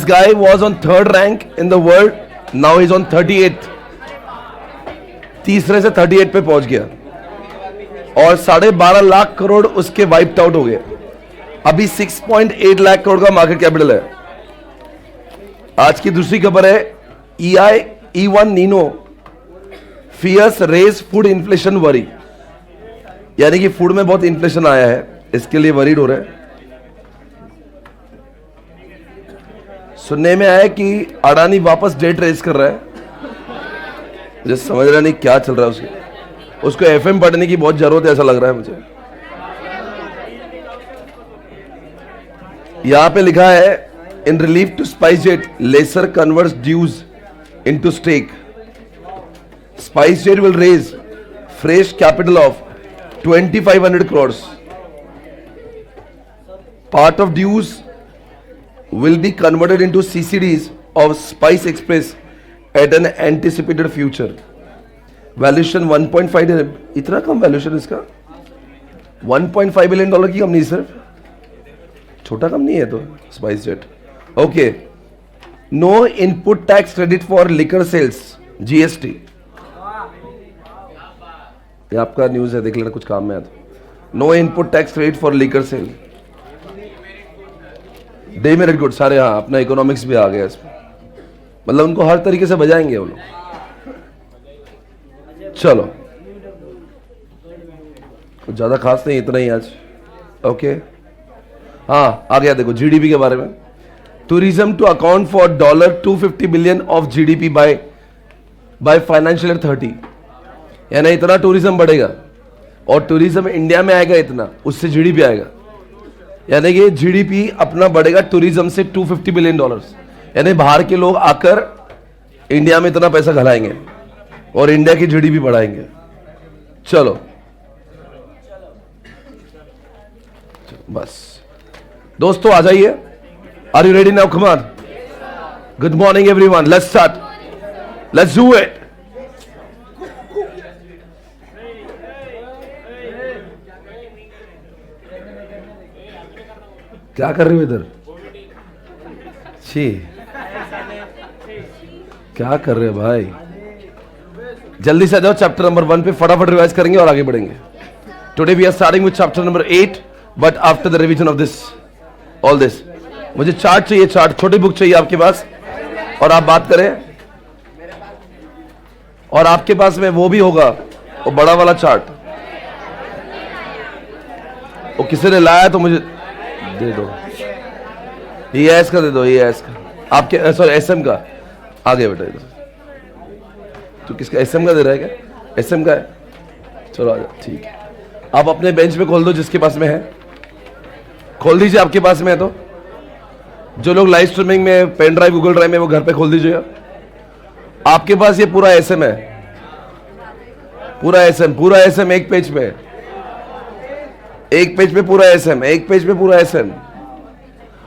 guy was on 3rd rank in the world. Now he's on 38th. तीसरे से 38 पे पहुंच गया और 12.5 लाख करोड़ उसके वाइप्ड आउट हो गए. अभी 6.8 लाख करोड़ का मार्केट कैपिटल है. आज की दूसरी खबर है E1 Nino fears raise food inflation worry. यानी कि फूड में बहुत इन्फ्लेशन आया है, इसके लिए वरीड हो रहे हैं. सुनने में आया कि अडानी वापस डेट रेज कर रहा है. मुझे समझ रहा नहीं क्या चल रहा है उसको एफएम पढ़ने की बहुत जरूरत है, ऐसा लग रहा है मुझे. यहां पे लिखा है in relief to SpiceJet lessor converts dues into stake. SpiceJet will raise fresh capital of 2500 crores. Part of dues will be converted into CCDs of Spice Express at an anticipated future. Valuation 1.5. इतना कम valuation इसका. 1.5 billion dollar की company सिर्फ, छोटा company है तो SpiceJet. Okay. No input tax credit for liquor sales GST. ये आपका news है, देख लेना कुछ काम में है तो. No input tax credit for liquor sale. Demerit good सारे. हाँ, अपना इकोनॉमिक्स भी आ गया इसमें. मतलब उनको हर तरीके से बजाएंगे वो लोग. चलो, कुछ ज्यादा खास नहीं, इतना ही आज. ओके. हाँ, आ गया. देखो जीडीपी के बारे में. Tourism to account for $250 billion of GDP by financial year 30. यानी इतना टूरिज्म बढ़ेगा और टूरिज्म इंडिया में आएगा इतना, उससे जीडीपी आएगा. यानी कि जीडीपी अपना बढ़ेगा टूरिज्म से $250 बिलियन. यानी बाहर के लोग आकर इंडिया में इतना पैसा घलाएंगे और इंडिया की जीडीपी बढ़ाएंगे. चलो बस दोस्तों आ जाइए. Are you ready now? Come on. Good morning everyone. Let's start. Let's do it. क्या कर रहे हो इधर? छी, क्या कर रहे हो भाई? जल्दी से आ जाओ. चैप्टर नंबर 1 पे फटाफट रिवाइज करेंगे और आगे बढ़ेंगे. Today we are starting with chapter number 8, but after the revision of this all this. मुझे चार्ट चाहिए, चार्ट. छोटी बुक चाहिए आपके पास. और आप बात करें और आपके पास में वो भी होगा, वो बड़ा वाला चार्ट. वो किसी ने लाया तो मुझे दे दो. ES का दे दो. ES का आपके, सॉरी SM का. आगे बेटा इधर. तो किसका SM का दे रहा है क्या? SM का है. चलो आ जाओ. ठीक है. आप अपने बेंच पे खोल दो जिसके पास में है. खोल दीजिए आपके पास में है तो. जो लोग लाइव स्ट्रीमिंग में पेन ड्राइव गूगल ड्राइव में वो घर पे खोल दीजिएगा. आपके पास ये पूरा SM है. पूरा SM एक पेज पे. एक पेज पे पूरा SM. एक पेज पे पूरा SM.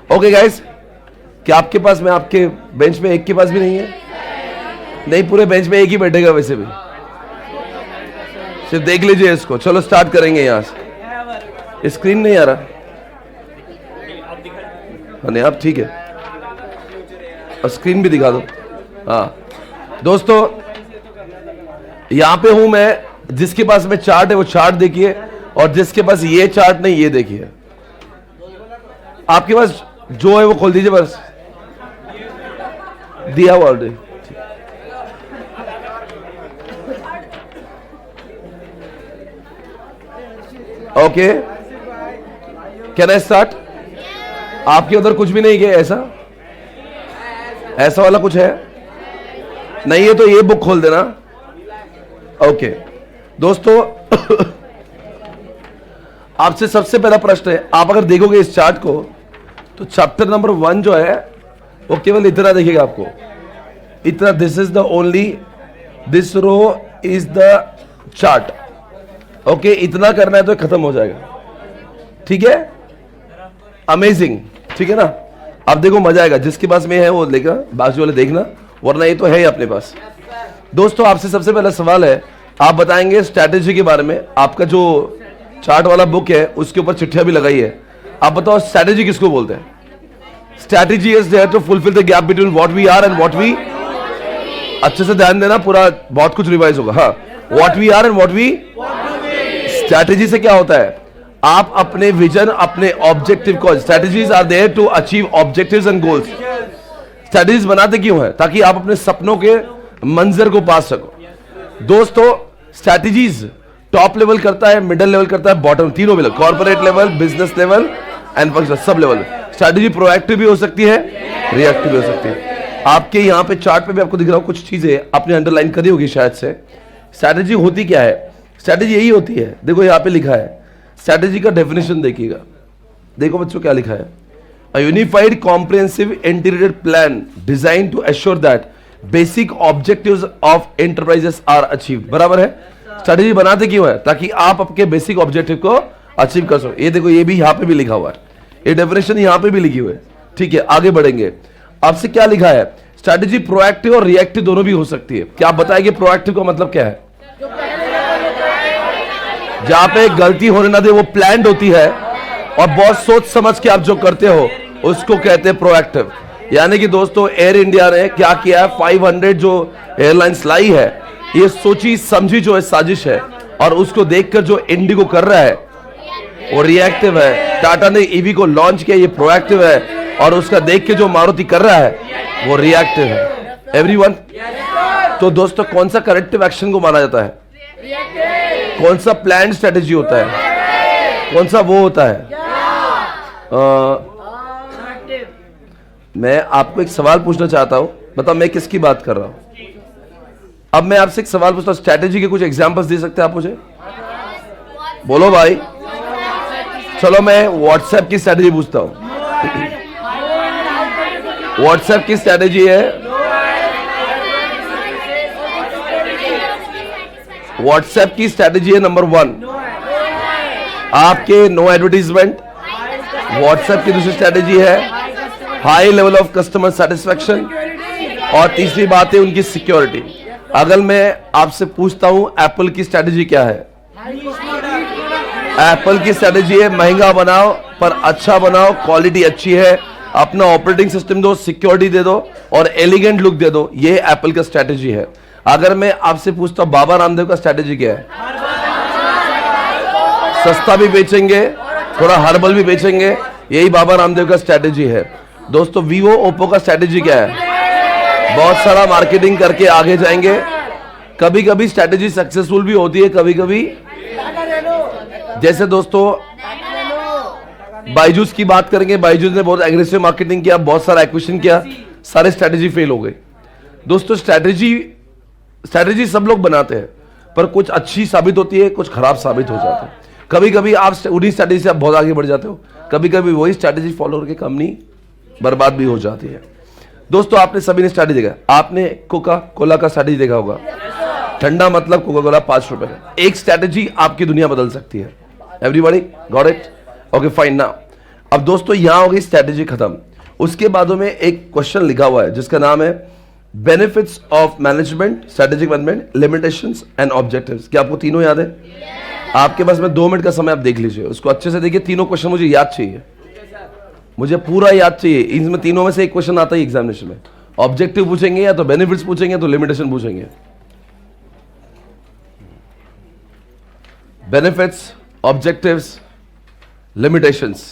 ओके गाइस, क्या आपके पास में, आपके बेंच में एक के पास भी नहीं है? नहीं, पूरे बेंच में एक ही बैठेगा वैसे भी. सिर्फ देख लीजिए इसको. चलो स्टार्ट करेंगे यहां से. स्क्रीन नहीं आ रहा. नहीं, आप ठीक है. और स्क्रीन भी दिखा दो. हाँ दोस्तों, यहां पे हूं मैं. जिसके पास में चार्ट है वो चार्ट देखिए, और जिसके पास ये चार्ट नहीं ये देखिए. आपके पास जो है वो खोल दीजिए. बस दिया हुआ already. Okay, can I start? आपके उधर कुछ भी नहीं है ऐसा वाला कुछ है नहीं है तो ये बुक खोल देना. ओके दोस्तों, आपसे सबसे पहला प्रश्न है. आप अगर देखोगे इस चार्ट को तो चैप्टर नंबर 1 जो है वो केवल इतना देखिएगा आपको. इतना. This is the only, this row is the chart. Okay, इतना करना है तो खत्म हो जाएगा. ठीक है, अमेजिंग. ठीक है ना? अब देखो मजा आएगा. जिसके पास में है वो लेगा, बाजू वाले देखना, वरना ये तो है ही अपने पास. दोस्तों आपसे सबसे पहला सवाल है, आप बताएंगे स्ट्रैटेजी के बारे में. आपका जो चार्ट वाला बुक है उसके ऊपर चिट्ठियां भी लगाई है. आप बताओ स्ट्रैटेजी किसको बोलते हैं? Strategy is there to fulfil the gap between what we are and what we, अच्छे से ध्यान देना, पूरा बहुत कुछ रिवाइज होगा। हाँ, what we are and what we, strategy से क्या होता है, आप अपने विजन, अपने ऑब्जेक्टिव को, strategies are there to achieve objectives and goals. Strategies बनाते क्यों है? ताकि आप अपने सपनों के मंजर को पा सको। दोस्तों, स्ट्रैटेजीज टॉप लेवल करता है, मिडिल लेवल करता है, बॉटम, तीनों level, corporate level, business level and functional, sub level. Strategy proactive भी हो सकती है, रिएक्टिव भी हो सकती है। आपके यहाँ पे चार्ट पे भी आपको दिख रहा हो, कुछ चीजें आपने अंडरलाइन करी होगी शायद से। स्ट्रैटेजी होती क्या है? स्ट्रैटेजी यही होती है, देखो यहाँ पे लिखा है, स्ट्रैटेजी का डेफिनेशन देखिएगा। देखो बच्चों क्या लिखा है, a unified comprehensive integrated plan design to assure that basic objectives of enterprises are achieved. बराबर है? स्ट्रैटेजी बनाते क्यों है? ताकि आप आपके बेसिक ऑब्जेक्टिव को अचीव कर सको। ये देखो, ये भी यहाँ पे भी लिखा हुआ है, ये डेफिनेशन यहाँ पे भी लिखी हुई है। ठीक है, आगे बढ़ेंगे। आपसे क्या लिखा है? स्ट्रैटेजी प्रोएक्टिव और रिएक्टिव दोनों भी हो सकती है। क्या आप बताएंगे प्रोएक्टिव का मतलब क्या है? जहां पे गलती होने ना दे, वो प्लान्ड होती है और बहुत सोच समझ के आप जो करते हो उसको कहते हैं प्रोएक्टिव। यानी कि दोस्तों, एयर इंडिया ने क्या किया है, 500 जो एयरलाइंस लाई है, ये सोची समझी जो है साजिश है, और उसको देखकर जो इंडिगो कर रहा है वो रिएक्टिव है। टाटा ने ईवी को लॉन्च किया, ये प्रोएक्टिव है, और उसका देख के जो मारुति कर रहा है वो रिएक्टिव है। एवरीवन, तो दोस्तों कौन सा करेक्टिव एक्शन को माना जाता है? कौन सा प्लान स्ट्रेटेजी होता है? कौन सा वो होता है? मैं आपको एक सवाल पूछना चाहता हूं, बताओ मैं किसकी बात कर रहा हूं? अब मैं आपसे एक सवाल पूछता हूं, स्ट्रेटेजी के कुछ एग्जांपल्स दे सकते हैं आप मुझे? बोलो भाई। चलो मैं व्हाट्सएप की स्ट्रेटेजी पूछता हूं। व्हाट्सएप की स्ट्रेटेजी है, व्हाट्सएप की स्ट्रेटेजी है नंबर 1 आपके नो एडवर्टीजमेंट। व्हाट्सएप की दूसरी स्ट्रेटेजी है high level of customer satisfaction, और तीसरी बात है उनकी सिक्योरिटी। अगर मैं आपसे पूछता हूं एप्पल की स्ट्रेटेजी क्या है? एप्पल की स्ट्रेटेजी है महंगा बनाओ पर अच्छा बनाओ, क्वालिटी अच्छी है, अपना ऑपरेटिंग सिस्टम दो, सिक्योरिटी दे दो और एलिगेंट लुक दे दो। ये एप्पल का स्ट्रेटेजी है। अगर मैं आपसे पूछता हूं बाबा रामदेव का स्ट्रेटेजी क्या है? सस्ता भी बेचेंगे, थोड़ा हर्बल भी बेचेंगे, यही बाबा रामदेव का स्ट्रेटेजी है। दोस्तों, वीवो ओप्पो का स्ट्रेटेजी क्या है? बहुत सारा मार्केटिंग करके आगे जाएंगे। कभी कभी स्ट्रेटेजी सक्सेसफुल भी होती है, कभी कभी, जैसे दोस्तों बायजूस की बात करेंगे, बायजूस ने बहुत एग्रेसिव मार्केटिंग किया, बहुत सारा एक्विजिशन किया, सारे स्ट्रेटेजी फेल हो गए। दोस्तों, स्ट्रेटेजी सब लोग बनाते हैं, पर कुछ अच्छी साबित होती है, कुछ खराब साबित हो जाती है। कभी कभी आप उन्हीं स्ट्रेटेजी से आप बहुत आगे बढ़ जाते हो, कभी कभी वही स्ट्रेटेजी फॉलो करके कंपनी बर्बाद भी हो जाती है। दोस्तों, आपने सभी ने स्ट्रेटेजी देखा, आपने कोका कोला का स्ट्रेटेजी देखा होगा, ठंडा मतलब कोका कोला 5 रुपए का। एक स्ट्रेटेजी आपकी दुनिया बदल सकती है। Everybody got it? Okay fine. Now अब दोस्तों यहां हो गई स्ट्रेटेजी खत्म। उसके बाद में एक क्वेश्चन लिखा हुआ है जिसका नाम है benefits of management, strategic management, limitations and objectives. क्या आपको तीनों याद है? आपके पास में 2 मिनट का समय, आप देख लीजिए, उसको अच्छे से देखिए। तीनों क्वेश्चन मुझे याद चाहिए, मुझे पूरा याद चाहिए। इनमें तीनों में से एक क्वेश्चन आता है एग्जामिनेशन में। ऑब्जेक्टिव पूछेंगे, या तो बेनिफिट्स पूछेंगे, तो लिमिटेशन पूछेंगे। Benefits, objectives, limitations.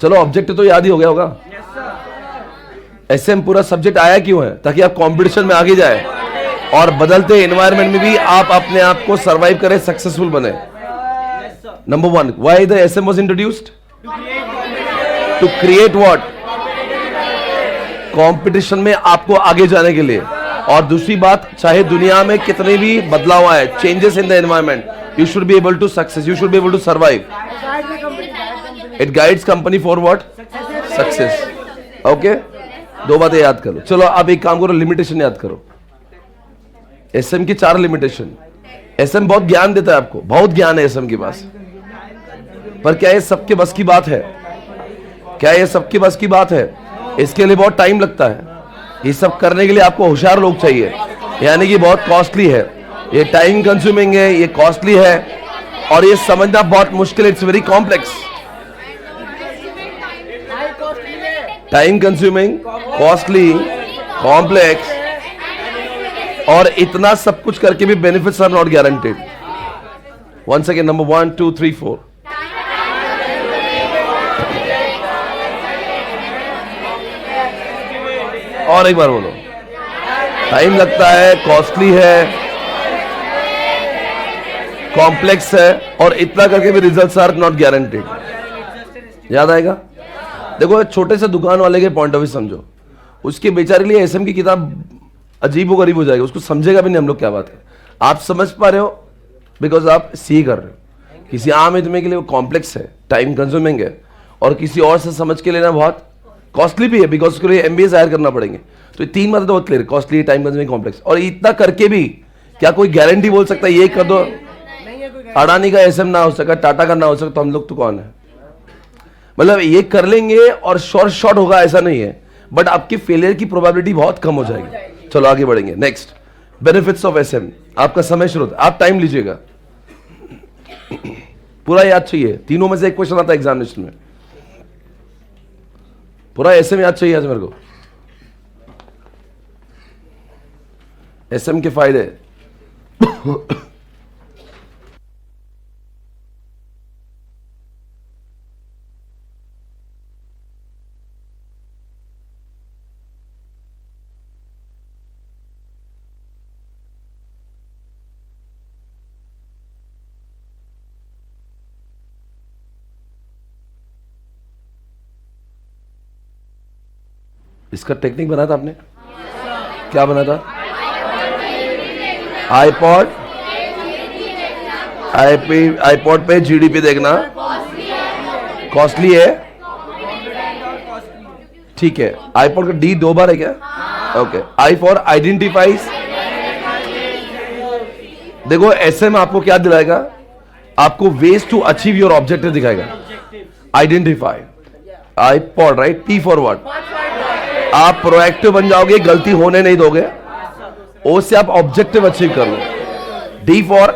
चलो, ऑब्जेक्टिव तो याद ही हो गया होगा। एसएम पूरा सब्जेक्ट आया क्यों है? ताकि आप कंपटीशन में आगे जाए और बदलते एनवायरनमेंट में भी आप अपने आप को सरवाइव करें, सक्सेसफुल बने। Number 1, why the SM was introduced? To create what? Competition में आपको आगे जाने के लिए। और दूसरी बात, चाहे दुनिया में कितने भी बदलाव आए, changes in the environment, you should be able to success, you should be able to survive. It guides company for what? Success. Okay, 2 बातें याद करो। चलो अब एक काम करो, लिमिटेशन याद करो। एसएम की 4 लिमिटेशन। एसएम बहुत ज्ञान देता है आपको, बहुत ज्ञान है एसएम के पास, पर क्या ये सबके बस की बात है? क्या ये सबके बस की बात है? इसके लिए बहुत टाइम लगता है। ये सब करने के लिए आपको होशियार लोग चाहिए, यानी कि बहुत कॉस्टली है, ये टाइम कंज्यूमिंग है, ये कॉस्टली है, और ये समझना बहुत मुश्किल है। It's very complex. Time consuming, costly, complex, और इतना सब कुछ करके भी benefits are not guaranteed. One second, number 1 2 3 4. और एक बार बोलो. टाइम लगता है, कॉस्टली है, कॉम्प्लेक्स है, और इतना करके भी रिजल्ट्स आर नॉट गारंटेड. याद आएगा? देखो, छोटे से दुकान वाले के पॉइंट ऑफ व्यू समझो. उसके बेचारे के लिए एसएम की किताब अजीबो गरीब हो जाएगी, उसको समझेगा भी नहीं हम लोग क्या बात है. आप समझ पा रहे हो बिकॉज आप सी कर रहे हो. किसी आम आदमी के लिए वो कॉम्प्लेक्स है, टाइम कंज्यूमिंग है, और किसी और से समझ के लेना बहुत कॉस्टली भी है बिकॉज उसके लिए एमबीए हायर करना पड़ेंगे. तो ये 3 बातें तो बहुत clear, costly, time consuming, complex. और इतना करके भी क्या कोई गारंटी बोल सकता है ये कर दो? अडानी का एसएम ना हो सका, टाटा का ना हो सका, तो हम लोग तो कौन है? मतलब ये कर लेंगे और शॉर्ट होगा ऐसा नहीं है, बट आपकी फेलियर की प्रोबेबिलिटी बहुत कम हो जाएगी. चलो आगे बढ़ेंगे. Next, benefits of SM. आपका समय शुरू होता है, आप टाइम लीजिएगा, पूरा याद चाहिए. तीनों में से एक क्वेश्चन आता है एग्जामिनेशन में, पूरा एसएम याद चाहिए आज मेरे को. एसएम के फायदे. इसका टेक्निक बना था आपने? क्या बना था? आईपॉड, आईपॉड पे जीडीपी देखना कॉस्टली है. ठीक है, आईपॉड का डी 2 बार है क्या? ओके. I for identifies. देखो, एसएम आपको क्या दिलाएगा? आपको ways to achieve your objective दिखाएगा. Identify, iPod, right? P for what? आप प्रोएक्टिव बन जाओगे, गलती होने नहीं दोगे. ओ से आप ऑब्जेक्टिव अचीव कर लो. डी फॉर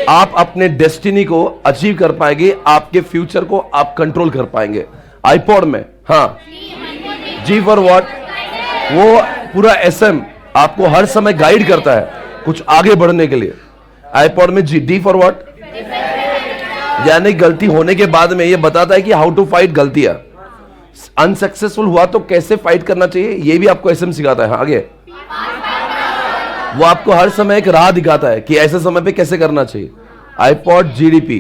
आप अपने डेस्टिनी को अचीव कर पाएंगे, आपके फ्यूचर को आप कंट्रोल कर पाएंगे आईपॉड में. हाँ. जी फॉर व्हाट? वो पूरा एसएम आपको हर समय गाइड करता है कुछ आगे बढ़ने के लिए आईपॉड में. जी. D for what? यानी गलती होने के बाद में ये बताता है कि हाउ टू फाइट गलतियां. अनसक्सेसफुल हुआ तो कैसे फाइट करना चाहिए, ये भी आपको एसएम सिखाता है. आगे वो आपको हर समय एक राह दिखाता है कि ऐसे समय पे कैसे करना चाहिए. IPod GDP.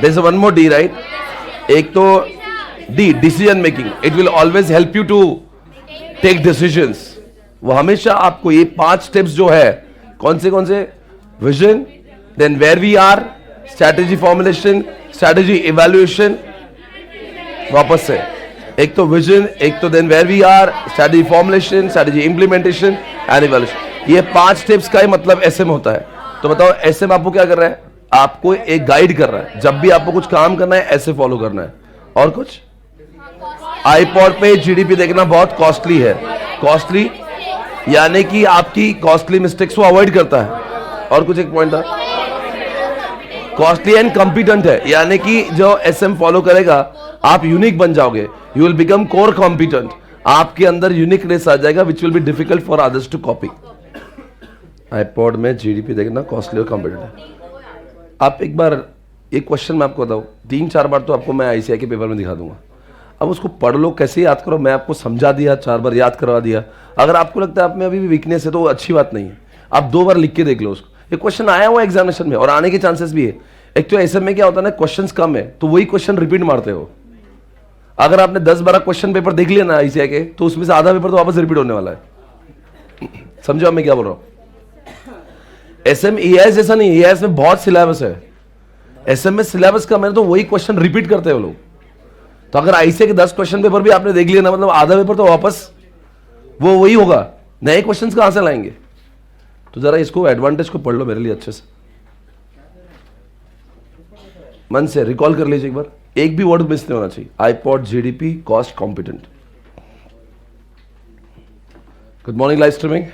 There is one more D, right? एक तो D, decision making. It will always help you to take decisions. वो हमेशा आपको ये 5 स्टेप्स जो है, कौन से? Vision, then where we are, strategy formulation, strategy evaluation. वापस से, एक तो विजन, एक तो then where we are, strategy formulation, strategy implementation and evaluation. ये 5 स्टेप्स का ही मतलब एसएम होता है. तो बताओ, एसएम आपको क्या कर रहा है? आपको एक गाइड कर रहा है. जब भी आपको कुछ काम करना है ऐसे फॉलो करना है. और कुछ? आईपॉड पे जीडीपी देखना बहुत कॉस्टली है. कॉस्टली यानी कि आपकी कॉस्टली मिस्टेक्स को अवॉइड करता है. और कुछ एक पॉइंट था, कॉस्टली एंड कॉम्पिटेंट है, यानी कि जो एसएम फॉलो करेगा आप यूनिक बन जाओगे. You will become core competent. आपके अंदर यूनिकनेस आ जाएगा which will be difficult for others to copy. IPod में जीडीपी देखना कॉस्टली और कॉम्पिटेंट है. आप एक बार एक क्वेश्चन मैं आपको बताऊं, 3-4 बार तो आपको मैं आईसीआई के पेपर में दिखा दूंगा. अब उसको पढ़ लो, कैसे याद करो. मैं आपको समझा दिया, 4 बार याद करवा दिया. अगर आपको लगता है आप में अभी भी वीकनेस है तो अच्छी बात नहीं है. आप 2 बार लिख के देख लो उसको. ये क्वेश्चन आया हुआ एग्जामिनेशन में और आने के चांसेस भी है. एक तो ऐसे में क्या होता है ना, क्वेश्चंस कम है तो वही क्वेश्चन रिपीट मारते हो. अगर आपने 10-12 क्वेश्चन पेपर देख लिया ना आईसीआई के, तो उसमें से आधा पेपर तो वापस रिपीट होने वाला है. समझो मैं क्या बोल रहा हूं. एसएम ईआईएस जैसा नहीं, ईआईएस में बहुत सिलेबस है. एसएम में सिलेबस कम है तो वही क्वेश्चन रिपीट करते हो लोग. तो अगर आईसीआई के 10 क्वेश्चन पेपर भी आपने देख लिया ना, मतलब आधा पेपर तो वापस वो वही होगा. नए क्वेश्चंस कहां से लाएंगे? तो जरा इसको एडवांटेज को पढ़ लो मेरे लिए अच्छे से, मन से रिकॉल कर लीजिए एक बार. एक भी वर्ड मिस नहीं होना चाहिए. IPod, GDP, cost, competent. Good morning live streaming.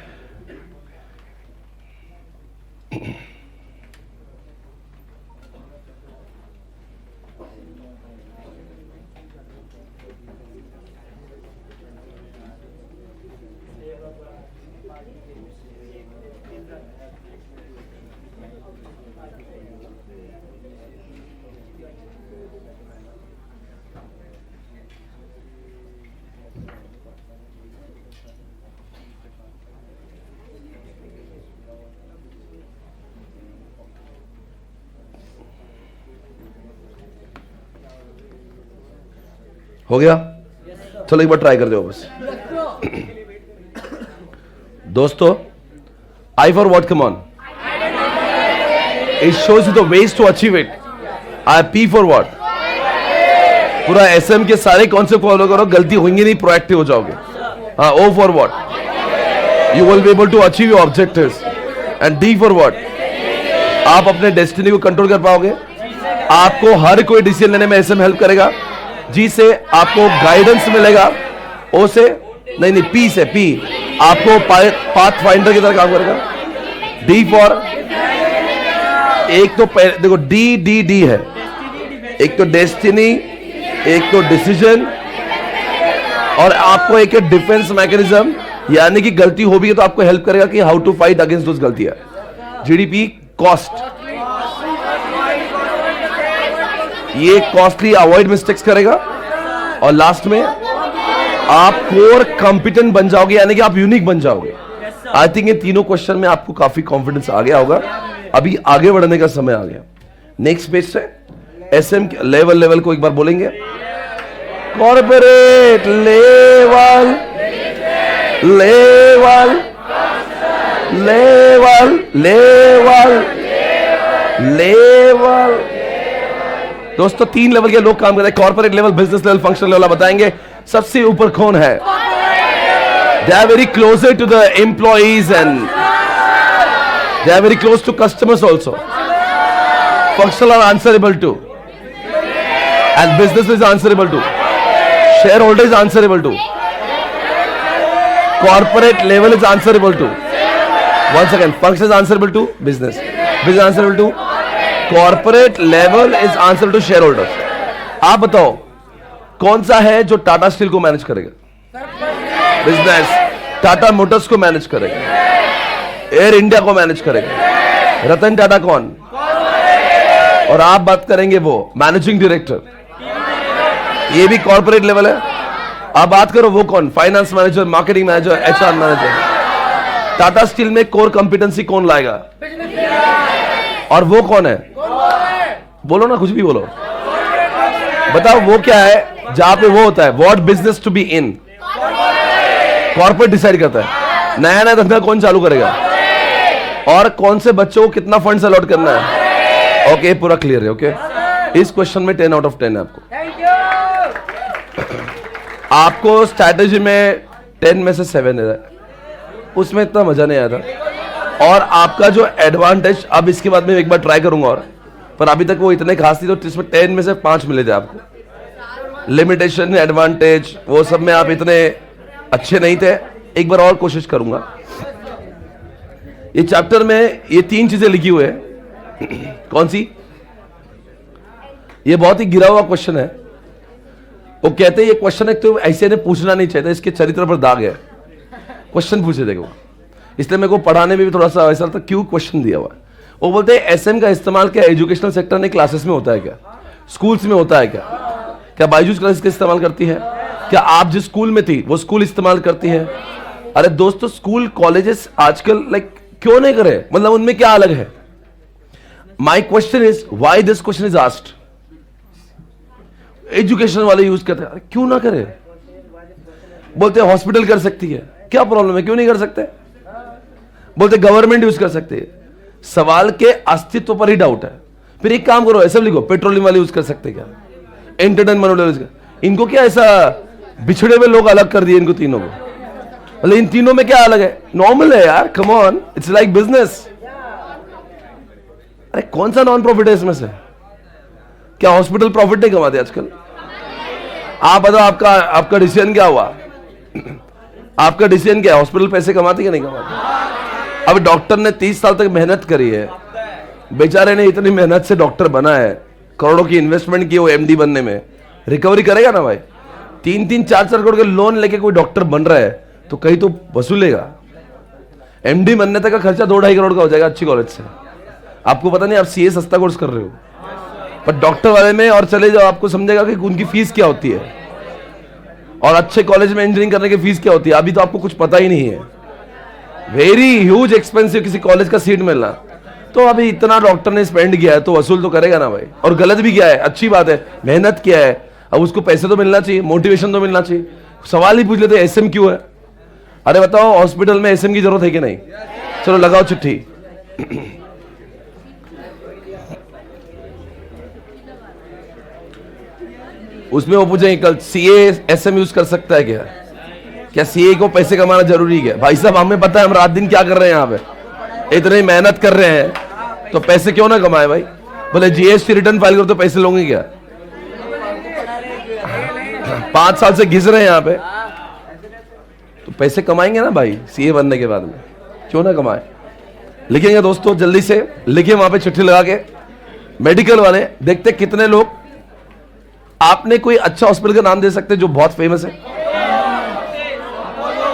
हो गया? चलो एक बार ट्राई कर दो बस। दोस्तों, I for what? Come on. It shows you the ways to achieve it. I P for what? पूरा SM के सारे कॉन्सेप्ट फॉलो करो, गलती होंगी नहीं, प्रोएक्टिव हो जाओगे। हाँ, O for what? You will be able to achieve your objectives. And D for what? आप अपने डेस्टिनी को कंट्रोल कर पाओगे। आपको हर कोई डिसीजन लेने में SM हेल्प करेगा। G से आपको गाइडेंस मिलेगा। O से नहीं, P से P आपको पाथ फाइंडर की तरह काम करेगा। D फॉर, एक तो देखो D है, एक तो डेस्टिनी, एक तो डिसीजन, और आपको एक डिफेंस मैकेनिज्म, यानी कि गलती हो भी है तो आपको हेल्प करेगा कि हाउ टू फाइट अगेंस्ट दोस गलतियां। GDP कॉस्ट, ये कॉस्टली अवॉइड मिस्टेक्स करेगा, और लास्ट में आप कोर कॉम्पिटेंट बन जाओगे, यानी कि आप यूनिक बन जाओगे। आई थिंक ये तीनों क्वेश्चन में आपको काफी कॉन्फिडेंस आ गया होगा। अभी आगे बढ़ने का समय आ गया। नेक्स्ट पेज से SM लेवल को एक बार बोलेंगे। Corporate level, level, level, level, level. दोस्तों, 3 लेवल के लोग काम कर रहे हैं। Corporate level, business level, functional level. बताएंगे सबसे ऊपर कौन है? They are very closer to the employees and they are very close to customers also. Functional are answerable to, and business is answerable to. Shareholder is answerable to. Corporate level is answerable to. Once again, function is answerable to business. Business is answerable to corporate level is answerable to shareholders. आप बताओ कौन सा है जो Tata steel को manage करेगा? Business. Tata Motors को manage करेगा, एयर इंडिया को मैनेज करेगा। रतन टाटा कौन? और आप बात करेंगे वो मैनेजिंग डायरेक्टर, ये भी कॉर्पोरेट लेवल है। आप बात करो वो कौन? Finance manager, marketing manager, HR manager. Tata Steel में कोर कॉम्पिटेंसी कौन लाएगा? और वो कौन है? बोलो ना, कुछ भी बोलो, बताओ वो क्या है जहां पे वो होता है what business to be in. Corporate decide करता है नया नया धंधा कौन चालू करेगा, और कौन से बच्चों को कितना फंड्स अलॉट करना है। ओके, पूरा क्लियर है। ओके, इस क्वेश्चन में 10 आउट ऑफ 10 है आपको। आपको स्ट्रैटेजी में 10 में से 7 है, उसमें इतना मजा नहीं आ रहा। और आपका जो एडवांटेज, अब इसके बाद में एक बार ट्राई करूंगा, और पर अभी तक वो इतने खास थी, तो इसमें 10 में से 5 मिले थे आपको। लिमिटेशन, एडवांटेज, वो सब में आप इतने अच्छे नहीं थे। एक बार और कोशिश करूंगा। ये चैप्टर में ये 3 चीजें लिखी हुई है। कौन सी? ये बहुत ही गिरा हुआ क्वेश्चन है। वो कहते हैं ये क्वेश्चन है तो ऐसे ने पूछना नहीं चाहिए, इसके चरित्र पर दाग है। क्वेश्चन पूछे देखो, इसलिए मेरे को पढ़ाने में भी थोड़ा सा ऐसा था, क्यों क्वेश्चन दिया हुआ है। वो बोलते हैं SM का इस्तेमाल क्या एजुकेशनल सेक्टर ने क्लासेस में होता है क्या? स्कूल्स में होता है क्या? क्या बायजूस क्लासेस का इस्तेमाल करती है? क्या आप जिस स्कूल में थी वो स्कूल इस्तेमाल करती है? अरे दोस्तों, स्कूल कॉलेजेस आजकल क्यों नहीं करे? मतलब उनमें क्या अलग है? My question is why this question is asked. Education वाले यूज करते हैं, क्यों ना करे? बोलते हैं हॉस्पिटल कर सकती है, क्या प्रॉब्लम है, क्यों नहीं कर सकते? बोलते गवर्नमेंट यूज कर सकती है। सवाल के अस्तित्व पर ही डाउट है। फिर एक काम करो, ऐसा लिखो पेट्रोलियम वाले यूज कर सकते क्या, एंटरटेनमेंट वाले यूज कर। इनको क्या ऐसा बिछड़े हुए लोग अलग कर दिए इनको तीनों को? मतलब इन तीनों में क्या अलग है? नॉर्मल है यार, come on, it's like business. अरे कौन सा नॉन प्रॉफिट है इसमें से? क्या हॉस्पिटल प्रॉफिट नहीं कमाते आजकल? आप बताओ, आपका डिसीजन क्या हुआ? आपका डिसीजन क्या है? हॉस्पिटल पैसे कमाते क्या नहीं कमाते? अब डॉक्टर ने 30 साल तक मेहनत करी है, बेचारे ने इतनी मेहनत से डॉक्टर बना है, करोड़ों की इन्वेस्टमेंट की वो MD बनने में, रिकवरी करेगा ना भाई? 3-3, 4-4 करोड़ के लोन लेके कोई डॉक्टर बन रहा है तो कहीं तो वसूलेगा। MD बनने तक का खर्चा 2-2.5 करोड़ का हो जाएगा अच्छी कॉलेज से। आपको पता नहीं, आप CA सस्ता कोर्स कर रहे हो, पर डॉक्टर वाले में और चले जाओ, आपको समझेगा कि उनकी फीस क्या होती है, और अच्छे कॉलेज में इंजीनियरिंग करने की फीस क्या होती है। अभी तो आपको कुछ पता ही नहीं है। वेरी ह्यूज एक्सपेंसिव किसी कॉलेज का सीट मिलना। तो अभी इतना डॉक्टर ने स्पेंड किया है तो वसूल तो करेगा ना भाई। और गलत भी किया है, अच्छी बात है, मेहनत किया है, अब उसको पैसे तो मिलना चाहिए, मोटिवेशन तो मिलना चाहिए। सवाल ही पूछ लेते एसएम क्यों है? अरे बताओ हॉस्पिटल में एसएम की जरूरत है कि नहीं? चलो लगाओ चिट्ठी। उसमें वो पूछेंगे कल सीए एसएम यूज कर सकता है क्या सीए को पैसे कमाना जरूरी है? भाई साहब हमें पता है हम रात दिन क्या कर रहे हैं यहाँ पे, इतनी मेहनत कर रहे हैं तो पैसे क्यों ना कमाए भाई? बोले जीएसटी रिटर्न फाइल करो तो पैसे लोगे क्या? 5 साल से घिस रहे हैं यहाँ पे तो पैसे कमाएंगे ना भाई सीए बनने के बाद में, क्यों ना कमाए? लिखेंगे दोस्तों, जल्दी से लिखिए वहां पे चिट्ठी लगा के। मेडिकल वाले देखते कितने लोग, आपने कोई अच्छा हॉस्पिटल का नाम दे सकते जो बहुत फेमस है?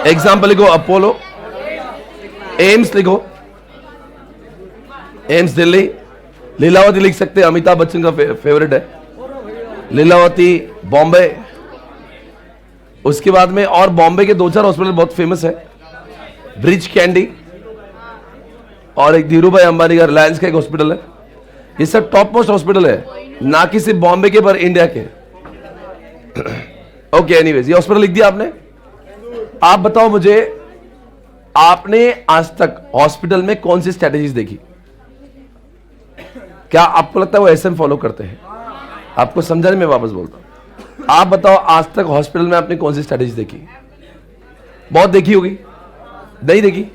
एग्जाम्पल लिखो अपोलो, एम्स लिखो, एम्स दिल्ली, लीलावती लिख सकते हैं, अमिताभ बच्चन का फेवरेट है लीलावती, बॉम्बे। उसके बाद में और बॉम्बे के 2-4 हॉस्पिटल बहुत फेमस है, ब्रिज कैंडी और एक धीरूभाई अंबानी का रिलायंस का एक हॉस्पिटल है। ये सब टॉप मोस्ट हॉस्पिटल है, ना कि सिर्फ बॉम्बे के पर इंडिया के। ओके एनीवेज, ये हॉस्पिटल लिख दिया आपने। आप बताओ मुझे, आपने आज तक हॉस्पिटल में कौन सी स्ट्रेटेजीज देखी? क्या आपको लगता है वो एसएम फॉलो करते हैं? आपको समझाने में वापस बोलता हूं, आप बताओ आज तक हॉस्पिटल में आपने कौन सी स्ट्रेटेजी देखी? बहुत देखी होगी, नहीं देखी?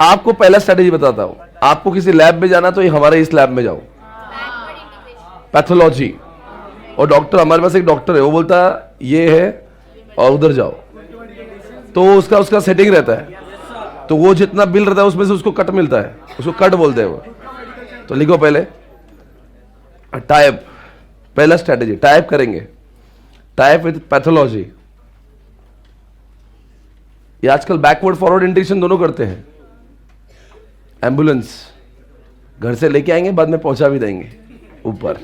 आपको पहला स्ट्रेटेजी बताता हूं, आपको किसी लैब में जाना तो ये हमारे इस लैब में जाओ, पैथोलॉजी, और डॉक्टर, हमारे पास एक डॉक्टर है वो बोलता है ये है और उधर जाओ, तो उसका सेटिंग रहता है, तो वो जितना बिल रहता है उसमें से उसको कट मिलता है, उसको कट बोलते हैं वो। तो लिखो पहले टाइप, पहला स्ट्रेटेजी टाइप करेंगे, टाइप विद पैथोलॉजी। ये आजकल बैकवर्ड फॉरवर्ड इंटीग्रेशन दोनों करते हैं। एम्बुलेंस घर से लेके आएंगे, बाद में पहुंचा भी देंगे ऊपर।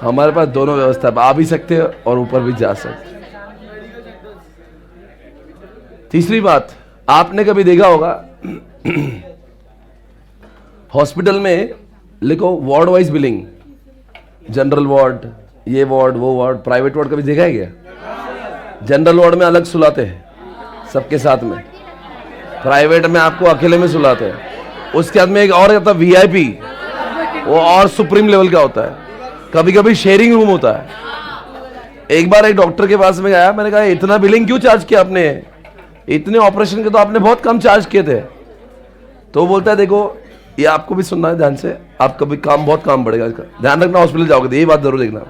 हमारे पास दोनों व्यवस्था है, आ भी सकते हैं और ऊपर भी जा सकते हैं। तीसरी बात, आपने कभी देखा होगा हॉस्पिटल में लिखो ward wise billing, general ward, ये वार्ड, वो वार्ड, प्राइवेट वार्ड कभी देखा है क्या? जनरल वार्ड में अलग सुलाते हैं सबके साथ में, प्राइवेट में आपको अकेले में सुलाते हैं। उसके बाद में एक और आता है वीआईपी, वो और सुप्रीम लेवल का होता है, कभी कभी शेयरिंग रूम होता है। एक बार एक डॉक्टर के पास में गया, मैंने कहा इतना बिलिंग क्यों चार्ज किया आपने, इतने ऑपरेशन के तो आपने बहुत कम चार्ज किए थे। तो बोलता है देखो ये आपको भी सुनना है ध्यान से, आपका भी बहुत काम बढ़ेगा, इसका ध्यान रखना, हॉस्पिटल जाओगे तो ये बात जरूर देखना।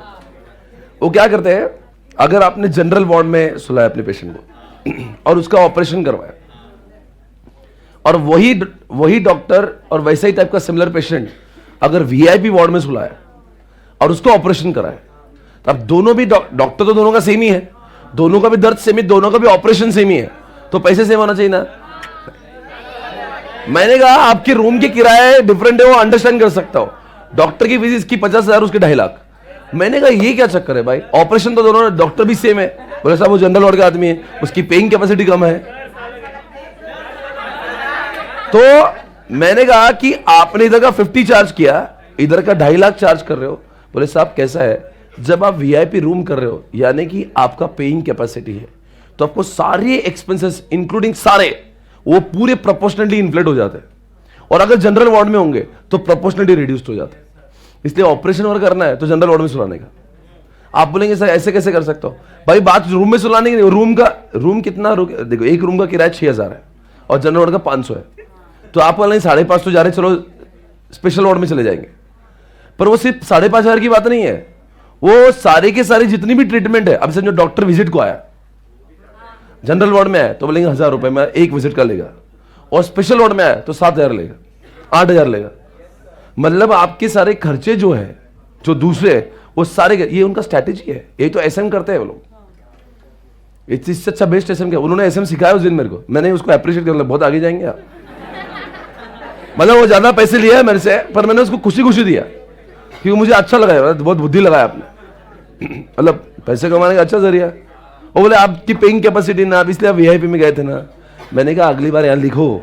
वो क्या करते हैं, अगर आपने जनरल वार्ड में सुलाया अपने पेशेंट को और उसका ऑपरेशन करवाया, और वही डॉक्टर और वैसा ही टाइप का सिमिलर पेशेंट अगर वीआईपी वार्ड में सुलाया और उसको ऑपरेशन कराया, तो अब दोनों भी डॉक्टर तो दोनों का सेम ही है, दोनों का भी दर्द सेम ही, दोनों का भी ऑपरेशन सेम ही है, तो पैसे सेम होना चाहिए ना। मैंने कहा आपके रूम के किराए डिफरेंट है, वो अंडरस्टैंड कर सकता हूं, डॉक्टर की फीस इसकी 50,000, उसके 2.5 लाख। मैंने कहा ये क्या चक्कर है भाई, ऑपरेशन तो दोनों, डॉक्टर भी सेम है। बोले साहब वो जनरल वार्ड का आदमी है, उसकी पेइंग कैपेसिटी कम है। तो मैंने कहा कि आपने इधर का 50 चार्ज किया, इधर का 2.5 लाख चार्ज कर रहे हो। बोले साहब कैसा है, जब आप वीआईपी रूम कर रहे हो यानी कि आपका पेइंग कैपेसिटी है, तो आपको सारे एक्सपेंसेस इंक्लूडिंग सारे वो पूरे प्रोपोर्शनली इन्फ्लेट हो जाते हैं, और अगर जनरल वार्ड में होंगे तो प्रोपोर्शनली रिड्यूस्ड हो जाते हैं। इसलिए ऑपरेशन और करना है तो जनरल वार्ड में सुलाने का। आप बोलेंगे सर ऐसे कैसे कर सकते हो भाई, बात रूम में सुलाने की, रूम कितना, देखो एक रूम का किराया 6,000 है और जनरल वार्ड का 500 है, तो आप बोलेंगे 550 जा रहे, चलो स्पेशल वार्ड में चले जाएंगे। पर वो सिर्फ 5,500 की बात नहीं है, वो सारे के सारे जितनी भी ट्रीटमेंट है, अब समझो डॉक्टर विजिट को आया, जनरल वार्ड में आया तो बोलेंगे 1,000 रुपए में एक विजिट का लेगा, और स्पेशल वार्ड में आया तो 7,000 लेगा, 8,000 लेगा। मतलब आपके सारे खर्चे जो है, जो दूसरे, वो सारे, ये उनका स्ट्रैटेजी है, ये तो एसएम करते हैं वो लोग। इससे अच्छा बेस्ट एसएम क्या, उन्होंने एसएम सिखाया उस दिन मेरे को, मैंने उसको अप्रिशिएट कर लिया, बहुत आगे जाएंगे आप। मतलब वो ज्यादा पैसे लिया है मेरे से, पर मैंने उसको खुशी खुशी दिया क्योंकि मुझे अच्छा लगा, बहुत बुद्धि लगाया आपने, मतलब पैसे कमाने का अच्छा जरिया। वो बोले आपकी पेइंग कैपेसिटी ना, आप इसलिए वीआईपी में गए थे ना। मैंने कहा अगली बार यहां लिखो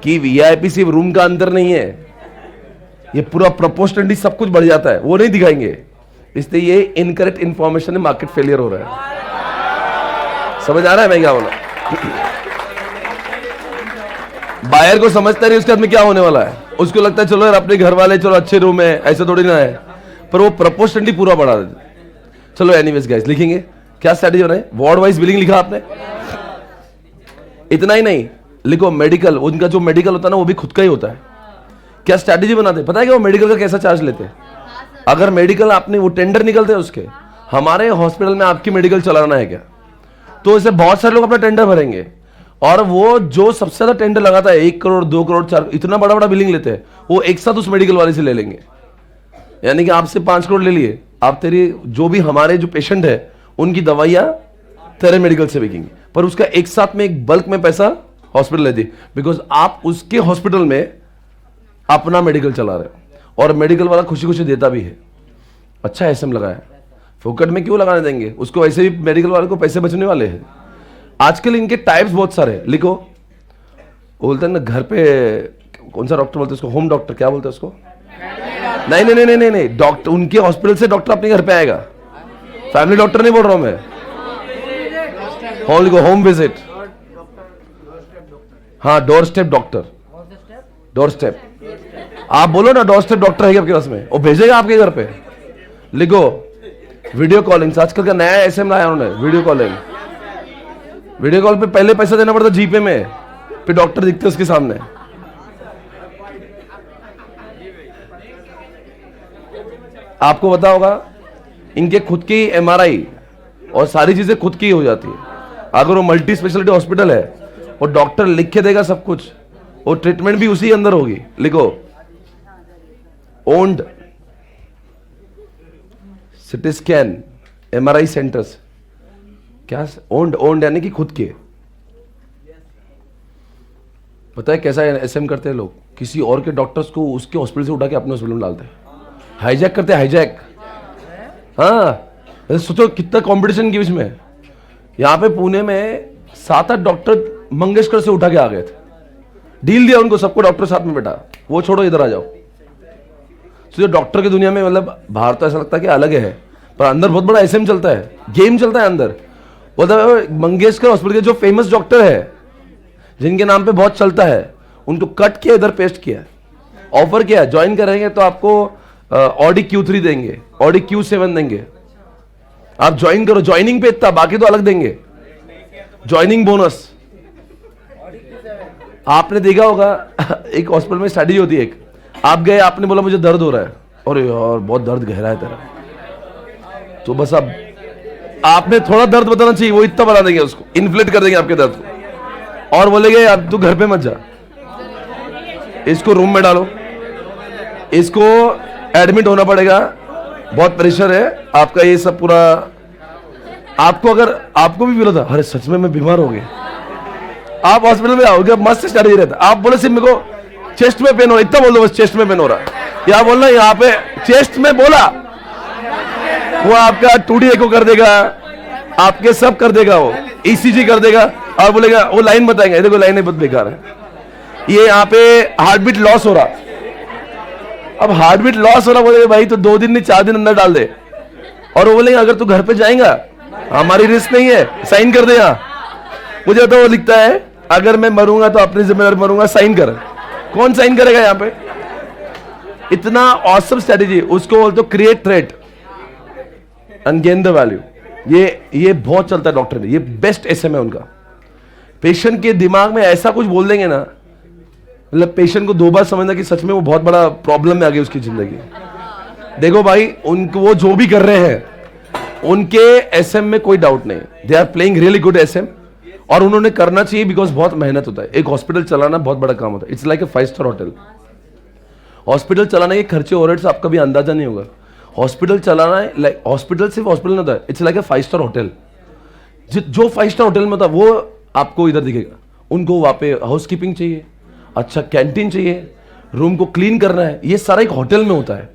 कि वीआईपी सिर्फ रूम का अंतर नहीं है, ये पूरा प्रोपोर्शनली सब कुछ बढ़ जाता है, वो नहीं दिखाएंगे। इसलिए ये इनकरेक्ट इंफॉर्मेशन में मार्केट फेलियर हो रहा है। समझ आ रहा है मैं क्या बोला? बायर को समझता नहीं उसके हाथ में क्या होने वाला है, उसको लगता है चलो यार अपने घर वाले चलो अच्छे रूम है, ऐसे थोड़ी ना है, पर वो प्रोपोर्शनली पूरा बढ़ा देते। चलो एनीवेज गाइस, लिखेंगे क्या स्ट्रेटेजी हो रहा है? वार्ड वाइज बिलिंग लिखा आपने? इतना ही नहीं, लिखो मेडिकल, उनका जो मेडिकल होता है ना वो भी खुद का ही होता है। क्या स्ट्रेटेजी बनाते हैं पता है कि वो मेडिकल का कैसा चार्ज लेते हैं? अगर मेडिकल आपने वो टेंडर निकलते हैं उसके, हमारे हॉस्पिटल में आपकी मेडिकल चलाना है क्या, तो इसे बहुत सारे लोग अपना टेंडर भरेंगे और वो जो सबसे ज्यादा टेंडर लगाता है 1 करोड़ 2 करोड़ 4, इतना बड़ा बड़ा बिलिंग लेते हैं, वो एक साथ उस मेडिकल वाले से ले लेंगे। यानी कि आपसे 5 करोड़ ले लिए, आप तेरी जो भी हमारे जो पेशेंट है उनकी दवाइयां तेरे मेडिकल से बिकेंगी, पर उसका एक साथ में एक बल्क में पैसा हॉस्पिटल ले दी, बिकॉज आप उसके हॉस्पिटल में अपना मेडिकल चला रहे हो और मेडिकल वाला खुशी खुशी देता भी है। अच्छा एसएम लगाया, फोकट में क्यों लगाने देंगे उसको, वैसे भी मेडिकल वाले को पैसे बचने वाले हैं। आजकल इनके टाइप्स बहुत सारे हैं, लिखो। बोलते हैं ना घर पे, कौन सा डॉक्टर बोलते हैं उसको, होम डॉक्टर क्या बोलते हैं उसको? नहीं नहीं नहीं नहीं नहीं, डॉक्टर उनके हॉस्पिटल से डॉक्टर अपने घर पे आएगा, फैमिली डॉक्टर नहीं बोल रहा हूं मैं। लिखो होम विजिट, हाँ door step doctor, door step. आप बोलो ना डोर स्टेप डॉक्टर है क्या आपके पास में, वो भेजेगा आपके घर पे। लिखो वीडियो कॉलिंग, आजकल का नया एसएम लाया उन्होंने, वीडियो कॉलिंग। वीडियो कॉल पे पहले पैसा देना पड़ता जीपे में, फिर डॉक्टर दिखते उसके सामने। आपको पता होगा इनके खुद की एमआरआई और सारी चीजें खुद की हो जाती है। अगर वो मल्टी स्पेशलिटी हॉस्पिटल है और डॉक्टर लिख के देगा सब कुछ, और ट्रीटमेंट भी उसी अंदर होगी। लिखो owned CT scan MRI centres, क्या ओन्ड यानी कि खुद के। पता है कैसा एसएम करते हैं लोग, किसी और के डॉक्टर्स को उसके हॉस्पिटल से उठा के अपने हॉस्पिटल में डालते हैं, हाईजैक करते हैं, हाईजैक। हाँ सोचो कितना कंपटीशन के बीच में। यहां पे पुणे में 7-8 डॉक्टर मंगेशकर से उठा के आ गए थे, डील दिया उनको, सबको डॉक्टर साथ में बैठा, वो छोड़ो इधर आ जाओ। तो डॉक्टर की दुनिया में मतलब बाहर तो ऐसा लगता है कि अलग है, पर अंदर बहुत बड़ा एसएम चलता है, गेम चलता है अंदर। मतलब मंगेशकर हॉस्पिटल के जो फेमस डॉक्टर है जिनके नाम पे बहुत चलता है, उनको कट किया, इधर पेस्ट किया, ऑफर किया, ज्वाइन करेंगे तो आपको ऑडी Q3 देंगे, ऑडी Q7 देंगे, आप ज्वाइन करो। ज्वाइनिंग पे इतना, बाकी तो अलग देंगे, ज्वाइनिंग बोनस। आपने देखा होगा एक हॉस्पिटल में स्टडी होती है एक, आप गए, आपने बोला मुझे दर्द हो रहा है, और यार बहुत दर्द गहरा है तेरा, तो बस अब आपने थोड़ा दर्द बताना चाहिए, वो इतना बता देंगे, उसको इन्फ्लेट कर देंगे आपके दर्द को, और बोलेंगे अब तू घर पे मत जा, इसको रूम में डालो, इसको एडमिट होना पड़ेगा, बहुत प्रेशर है आपका, ये सब पूरा। आपको अगर आपको भी बोला था अरे सच में मैं बीमार हो गया, आप हॉस्पिटल में आओगे, मस्त स्ट्रेटजी रहता, आप बोले सिर्फ मेरे को चेस्ट में पेन हो रहा, इतना बोल दो बस चेस्ट में पेन हो रहा, या बोलना यहाँ पे चेस्ट में बोला, वो आपका 2D एको कर देगा, आपके सब कर देगा, वो ईसीजी कर देगा, और बोलेगा वो लाइन बताएंगे, देखो लाइन बहुत बेकार है, ये यहाँ पे हार्ट बीट लॉस हो रहा। अब हार्ट बीट लॉस हो रहा, बोलेगा भाई तो 2 दिन नहीं 4 दिन अंदर डाल दे, और वो बोलेंगे अगर तू घर पे जाएगा हमारी रिस्क नहीं है, साइन कर दे। यहाँ मुझे तो वो लिखता है अगर मैं मरूंगा तो अपनी जिम्मेदारी मरूंगा, साइन कर। कौन साइन करेगा यहाँ पे? इतना ऑसम स्ट्रेटेजी, उसको बोलते हो create threat and gain the value. ये बहुत चलता है डॉक्टर ने, ये बेस्ट एसएम है उनका। पेशेंट के दिमाग में ऐसा कुछ बोल देंगे ना, मतलब पेशेंट को 2 बार समझना कि सच में वो बहुत बड़ा प्रॉब्लम में आ गई उसकी जिंदगी। देखो भाई उनको वो जो भी कर रहे हैं उनके एसएम में कोई डाउट नहीं, they are playing really good SM, और उन्होंने करना चाहिए बिकॉज बहुत मेहनत होता है। एक हॉस्पिटल चलाना बहुत बड़ा काम होता है, it's like a 5 star hotel. Hospital चलाने के खर्चे ओवरहेड्स आपका भी अंदाजा नहीं होगा। हॉस्पिटल चलाना है, लाइक हॉस्पिटल सिर्फ हॉस्पिटल नहीं होता है, it's like a 5 star hotel. जो 5 स्टार होटल में होता है वो आपको इधर दिखेगा। उनको वहाँ पे हाउस कीपिंग चाहिए, अच्छा कैंटीन चाहिए, रूम को क्लीन करना है, ये सारा एक होटल में होता है।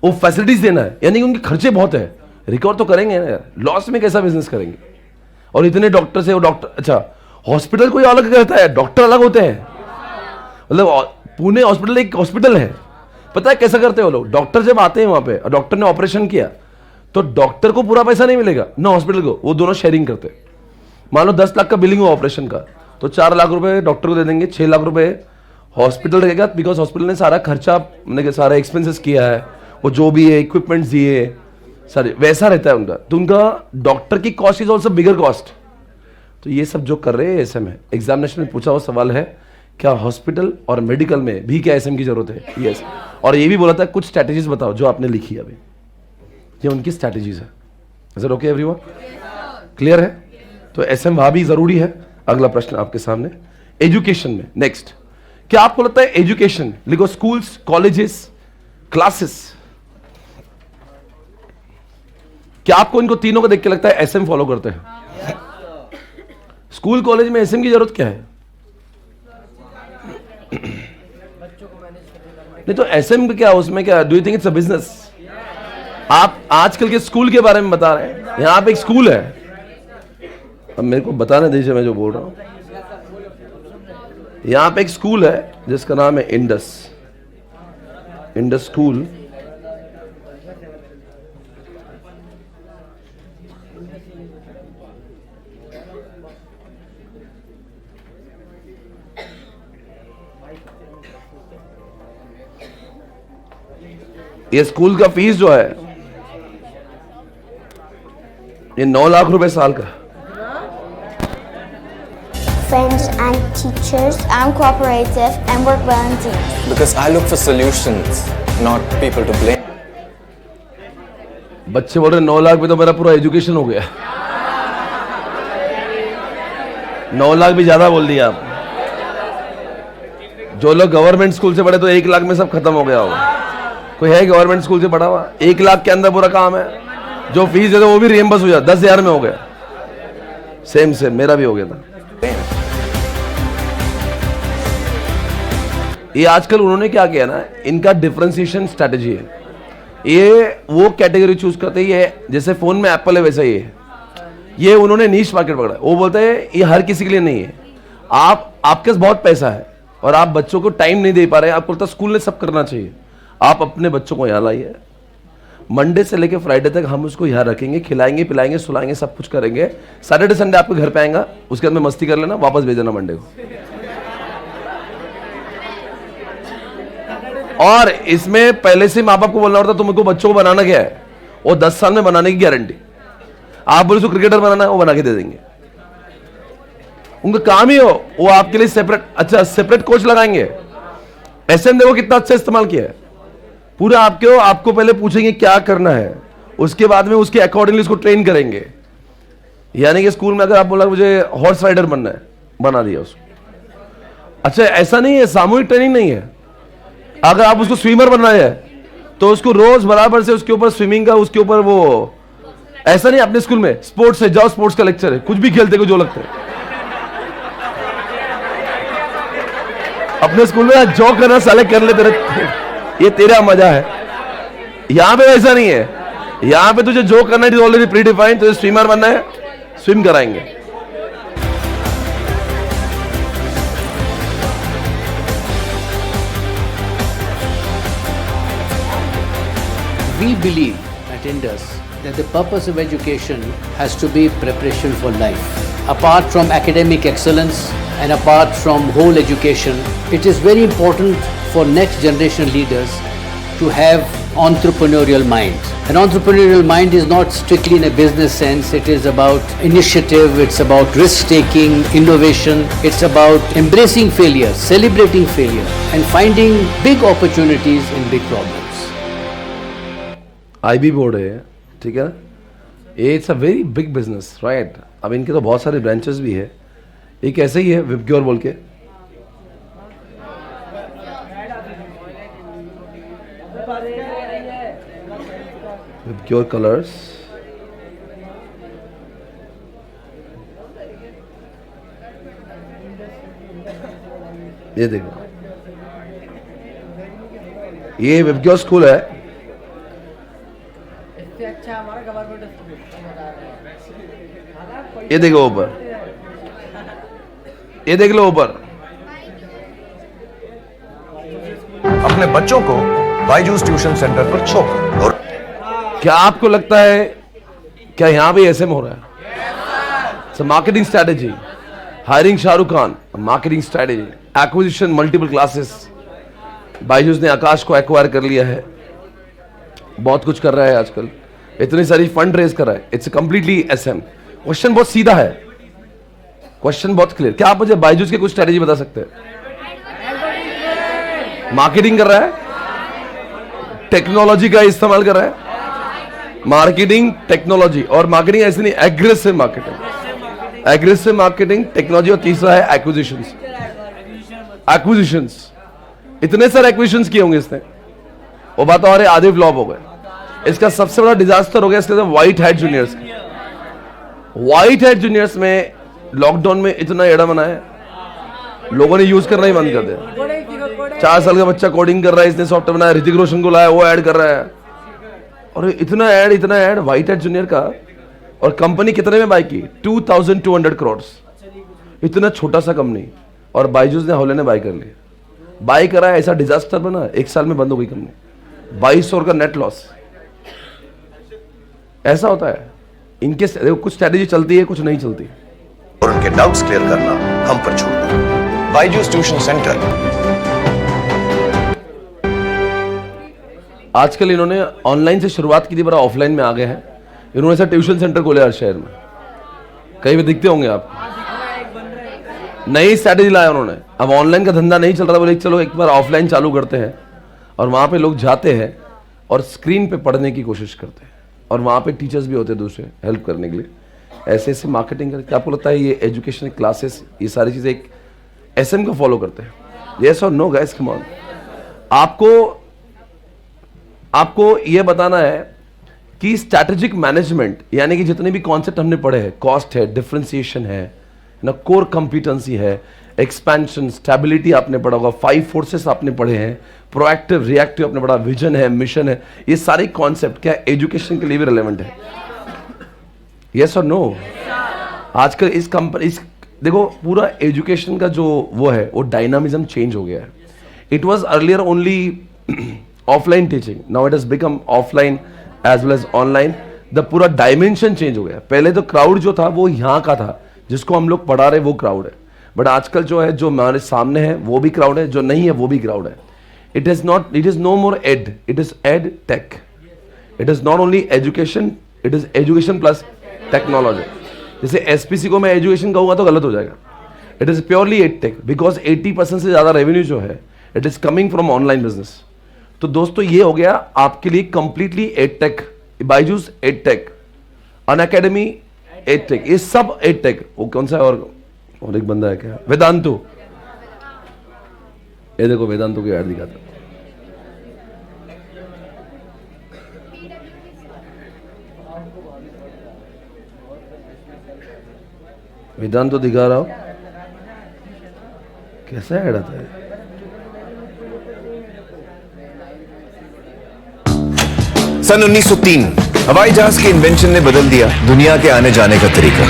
वो फैसिलिटीज देना है, यानी कि उनके खर्चे बहुत है। रिकवर तो करेंगे ना यार, लॉस में कैसा बिजनेस करेंगे? और इतने डॉक्टर से वो डॉक्टर, अच्छा हॉस्पिटल कोई अलग रहता है, डॉक्टर अलग होते हैं। मतलब पुणे हॉस्पिटल एक हॉस्पिटल है, पता है कैसा करते हैं वो लोग? डॉक्टर जब आते हैं वहां पे और डॉक्टर ने ऑपरेशन किया, तो डॉक्टर को पूरा पैसा नहीं मिलेगा ना हॉस्पिटल को, वो दोनों शेयरिंग करते हैं। मान लो 10 लाख का बिलिंग हुआ ऑपरेशन का, तो 4 लाख रुपए डॉक्टर को दे देंगे, 6 लाख रुपए हॉस्पिटल रहेगा, बिकॉज हॉस्पिटल ने सारा खर्चा, मैंने सारा एक्सपेंसेस किया है, वो जो भी है इक्विपमेंट्स दिए सारे, वैसा रहता है उनका। तो उनका डॉक्टर की cost is also bigger cost. तो ये सब जो कर रहे हैं एसएम है। एग्जामिनेशन में पूछा हुआ सवाल है, क्या हॉस्पिटल और मेडिकल में भी क्या एसएम की जरूरत है? यस। और ये भी बोला था कुछ स्ट्रैटेजीज बताओ जो आपने लिखी अभी, ये उनकी स्ट्रैटेजीज है। Is it okay everyone? Clear है? तो एसएम वहां भी जरूरी है। अगला प्रश्न आपके सामने, एजुकेशन में नेक्स्ट, क्या आपको लगता है एजुकेशन, लिखो स्कूल्स, कॉलेजेस, क्लासेस, क्या आपको इनको तीनों को देख के लगता है एसएम फॉलो करते हैं? स्कूल कॉलेज में एसएम की जरूरत क्या है? नहीं तो एसएम क्या, उसमें क्या, do you think it's a business? आप आजकल के स्कूल के बारे में बता रहे हैं, यहां पे एक स्कूल है, अब मेरे को बताने दीजिए मैं जो बोल रहा हूं। यहां पे एक स्कूल है जिसका नाम है इंडस स्कूल। ये स्कूल का फीस जो है ये 9 लाख रुपए साल का। Friends and teachers, I'm cooperative and work well in teams. Because I look for solutions, not people to blame. बच्चे बोल रहे 9 लाख में तो मेरा पूरा एजुकेशन हो गया। 9 लाख भी ज्यादा बोल दिया आप। जो लोग गवर्नमेंट स्कूल से पढ़े तो 1 लाख में सब खत्म हो गया होगा। कोई है गवर्नमेंट स्कूल से पढ़ा हुआ? 1 लाख के अंदर पूरा काम है। जो फीस है तो वो भी रिएम्बर्स हो जाता, 10,000 में हो गया। सेम मेरा भी हो गया था। ये आजकल उन्होंने क्या किया ना, इनका डिफरेंशिएशन स्ट्रेटजी है। ये वो कैटेगरी चूज करते ही है, जैसे फोन में एप्पल है वैसा ही है। ये उन्होंने नीश मार्केट पकड़ा। वो बोलते हैं ये हर किसी के लिए नहीं है। आपके पास बहुत पैसा है और आप बच्चों को टाइम नहीं दे पा रहे, आपको लगता है स्कूल ने सब करना चाहिए, आप अपने बच्चों को यहाँ लाइए। मंडे से लेकर फ्राइडे तक हम उसको यहाँ रखेंगे, खिलाएंगे पिलाएंगे सुलाएंगे, सब कुछ करेंगे। सैटरडे संडे आपके घर पे आएगा, उसके बाद में मस्ती कर लेना, वापस भेज देना मंडे को। और इसमें पहले से माँ बाप को बोलना पड़ता तुमको बच्चों को बनाना क्या है, वो 10 साल में बनाने की गारंटी। आप बोले उसको क्रिकेटर बनाना है, वो बना के दे देंगे। उनका काम ही हो, वो आपके लिए सेपरेट, अच्छा सेपरेट कोच लगाएंगे। एसएम देखो कितना अच्छा इस्तेमाल किया है। पूरा आपको पहले पूछेंगे क्या करना है, उसके बाद में उसके अकॉर्डिंगली उसको ट्रेन करेंगे। यानी कि स्कूल में अगर आप बोला मुझे हॉर्स राइडर बनना है, बना दिया उसको। अच्छा ऐसा नहीं है, सामूहिक ट्रेनिंग नहीं है। अगर आप उसको स्विमर बनना है तो उसको रोज बराबर से उसके ऊपर स्विमिंग का, उसके ऊपर वो, ऐसा नहीं अपने स्कूल में स्पोर्ट्स है, जाओ स्पोर्ट्स का लेक्चर है, कुछ भी खेलते को जो लगता है। अपने स्कूल में जो करना सेलेक्ट कर ले, ये तेरा मजा है। यहां पे ऐसा नहीं है। यहां पे तुझे जो करना है ऑलरेडी प्री डिफाइंड। तुझे स्विमर बनना है, स्विम कराएंगे। We believe at Indus that the purpose of education has to be preparation for life. Apart from academic excellence and apart from whole education, it is very important for next generation leaders to have entrepreneurial mind. An entrepreneurial mind is not strictly in a business sense. It is about initiative, it's about risk-taking, innovation, it's about embracing failure, celebrating failure and finding big opportunities in big problems. IB board है, ठीक है ना? It's a very big business, right? अब इनके तो बहुत सारे branches भी है। एक ऐसे ही है विपक्योर बोल के, विपक्योर कलर्स। ये देखो, ये विपक्योर स्कूल है। अच्छा हमारा गवर्नमेंट स्कूल। ये देखो ऊपर, ये देख लो ऊपर। अपने बच्चों को बायजूस ट्यूशन सेंटर पर छोड़ो और क्या आपको लगता है क्या यहां भी एसएम हो रहा है? Marketing strategy, hiring Shahrukh Khan, marketing strategy, acquisition multiple classes. Byju's ने आकाश को एक्वायर कर लिया है, बहुत कुछ कर रहा है आजकल, इतनी सारी फंड रेज कर रहा है। It's completely SM. क्वेश्चन बहुत सीधा है, क्वेश्चन बहुत क्लियर। क्या आप मुझे बायजूस की कुछ स्ट्रैटेजी बता सकते हैं? मार्केटिंग कर रहा है, टेक्नोलॉजी का इस्तेमाल कर रहा है, मार्केटिंग टेक्नोलॉजी। और मार्केटिंग ऐसे नहीं, aggressive marketing, aggressive marketing technology. और तीसरा है एक्विजिशंस। एक्विजिशंस, इतने सारे एक्विजिशंस किए होंगे इसने, वो बात और है, आधे फ्लॉप हो गए। इसका सबसे बड़ा डिजास्टर हो गया इसके white hat juniors. White hat juniors में लॉकडाउन में इतना एड़ा बना है, लोगों ने यूज करना ही बंद कर दिया। 4 साल का बच्चा कोडिंग कर रहा है, इसने सॉफ्टवेयर बनाया, ऋतिक रोशन को लाया, वो ऐड कर रहा है। और इतना ऐड व्हाइट हैट जूनियर का। और कंपनी कितने में बाय की? 2200 करोड़। इतना छोटा सा कंपनी, और बायजूस ने हौले ने बाय कर लिया। बाय करा है, ऐसा डिजास्टर बना, 1 साल में बंद हो गई कंपनी, 2200 का नेट लॉस। ऐसा होता है इनके। देखो, कुछ स्ट्रेटेजी चलती है, कुछ नहीं चलती। और उनके डाउट्स क्लियर करना हम पर छोड़ना। Byju's tuition centre. आजकल इन्होंने ऑनलाइन से शुरुआत की थी, पर ऑफलाइन में आ गए हैं। इन्होंने ऐसा ट्यूशन सेंटर खोले हर शहर में, कहीं भी दिखते होंगे आप। नई स्ट्रैटेजी लाया उन्होंने। अब ऑनलाइन का धंधा नहीं चल रहा, बोले चलो एक बार ऑफलाइन चालू करते हैं। और वहां पे लोग जाते हैं और स्क्रीन पे पढ़ने की कोशिश करते हैं, और वहां पे टीचर्स भी होते हैं दूसरे हेल्प करने के लिए। ऐसे ऐसे मार्केटिंग करके आपको लगता है ये एजुकेशन क्लासेस, ये सारी चीजें एक एसएम को फॉलो करते हैं? यस और नो गाइस, कम ऑन। आपको ये बताना है कि स्ट्रैटेजिक मैनेजमेंट, यानी कि जितने भी कॉन्सेप्ट हमने पढ़े हैं, कॉस्ट है, डिफरेंशिएशन है ना, कोर कॉम्पिटेंसी है, एक्सपेंशन, स्टेबिलिटी आपने पढ़ा होगा, 5 फोर्सेस आपने पढ़े हैं, प्रोएक्टिव रिएक्टिव आपने पढ़ा, विजन है, मिशन है। ये सारे कॉन्सेप्ट क्या एजुकेशन के लिए भी रिलेवेंट है? यस और नो? आजकल इस कंपनी, देखो पूरा एजुकेशन का जो वो है, वो डायनामिज्म चेंज हो गया है। It was earlier only offline teaching, now it has become offline as well as online. The पूरा डायमेंशन चेंज हो गया। पहले तो क्राउड जो था वो यहाँ का था, जिसको हम लोग पढ़ा रहे वो क्राउड है। बट आजकल जो है, जो हमारे सामने है वो भी क्राउड है, जो नहीं है वो भी क्राउड है। It is no more ed, it is ed tech. It is not only education, it is education plus technology. जैसे एसपीसी को मैं एजुकेशन कहूंगा तो गलत हो जाएगा। It is purely ed tech, because 80% से ज्यादा रेवेन्यू जो है it is coming from online business. तो दोस्तों ये हो गया आपके लिए completely ed tech. Byju's ed tech, Unacademy ed tech, ये सब एड टेक। वो कौन सा है? और एक बंदा है क्या, वेदांतु। ये देखो वेदांतु की ऐड दिखाता। वेदांतु दिखा रहा हो, कैसा ऐड आता है? सन 1903 हवाई जहाज के इन्वेंशन ने बदल दिया दुनिया के आने जाने का तरीका।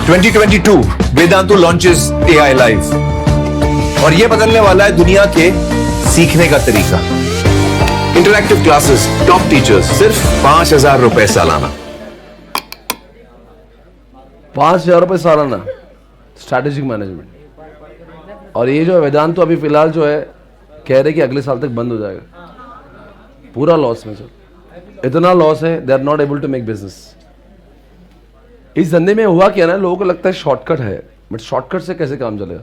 2022 वेदांतु लॉन्चेस AI लाइव, और यह बदलने वाला है दुनिया के सीखने का तरीका। इंटरैक्टिव क्लासेस, टॉप टीचर्स, सिर्फ 5,000 रुपए सालाना। 5,000 रुपए सालाना, स्ट्रैटेजिक मैनेजमेंट। और ये जो वेदांतु अभी फिलहाल जो है कह रहे कि अगले साल तक बंद हो जाएगा, पूरा लॉस में। चल इतना लॉस है, they are not able to make business. इस धंधे में हुआ क्या ना, लोगों को लगता है शॉर्टकट है, बट शॉर्टकट से कैसे काम चलेगा?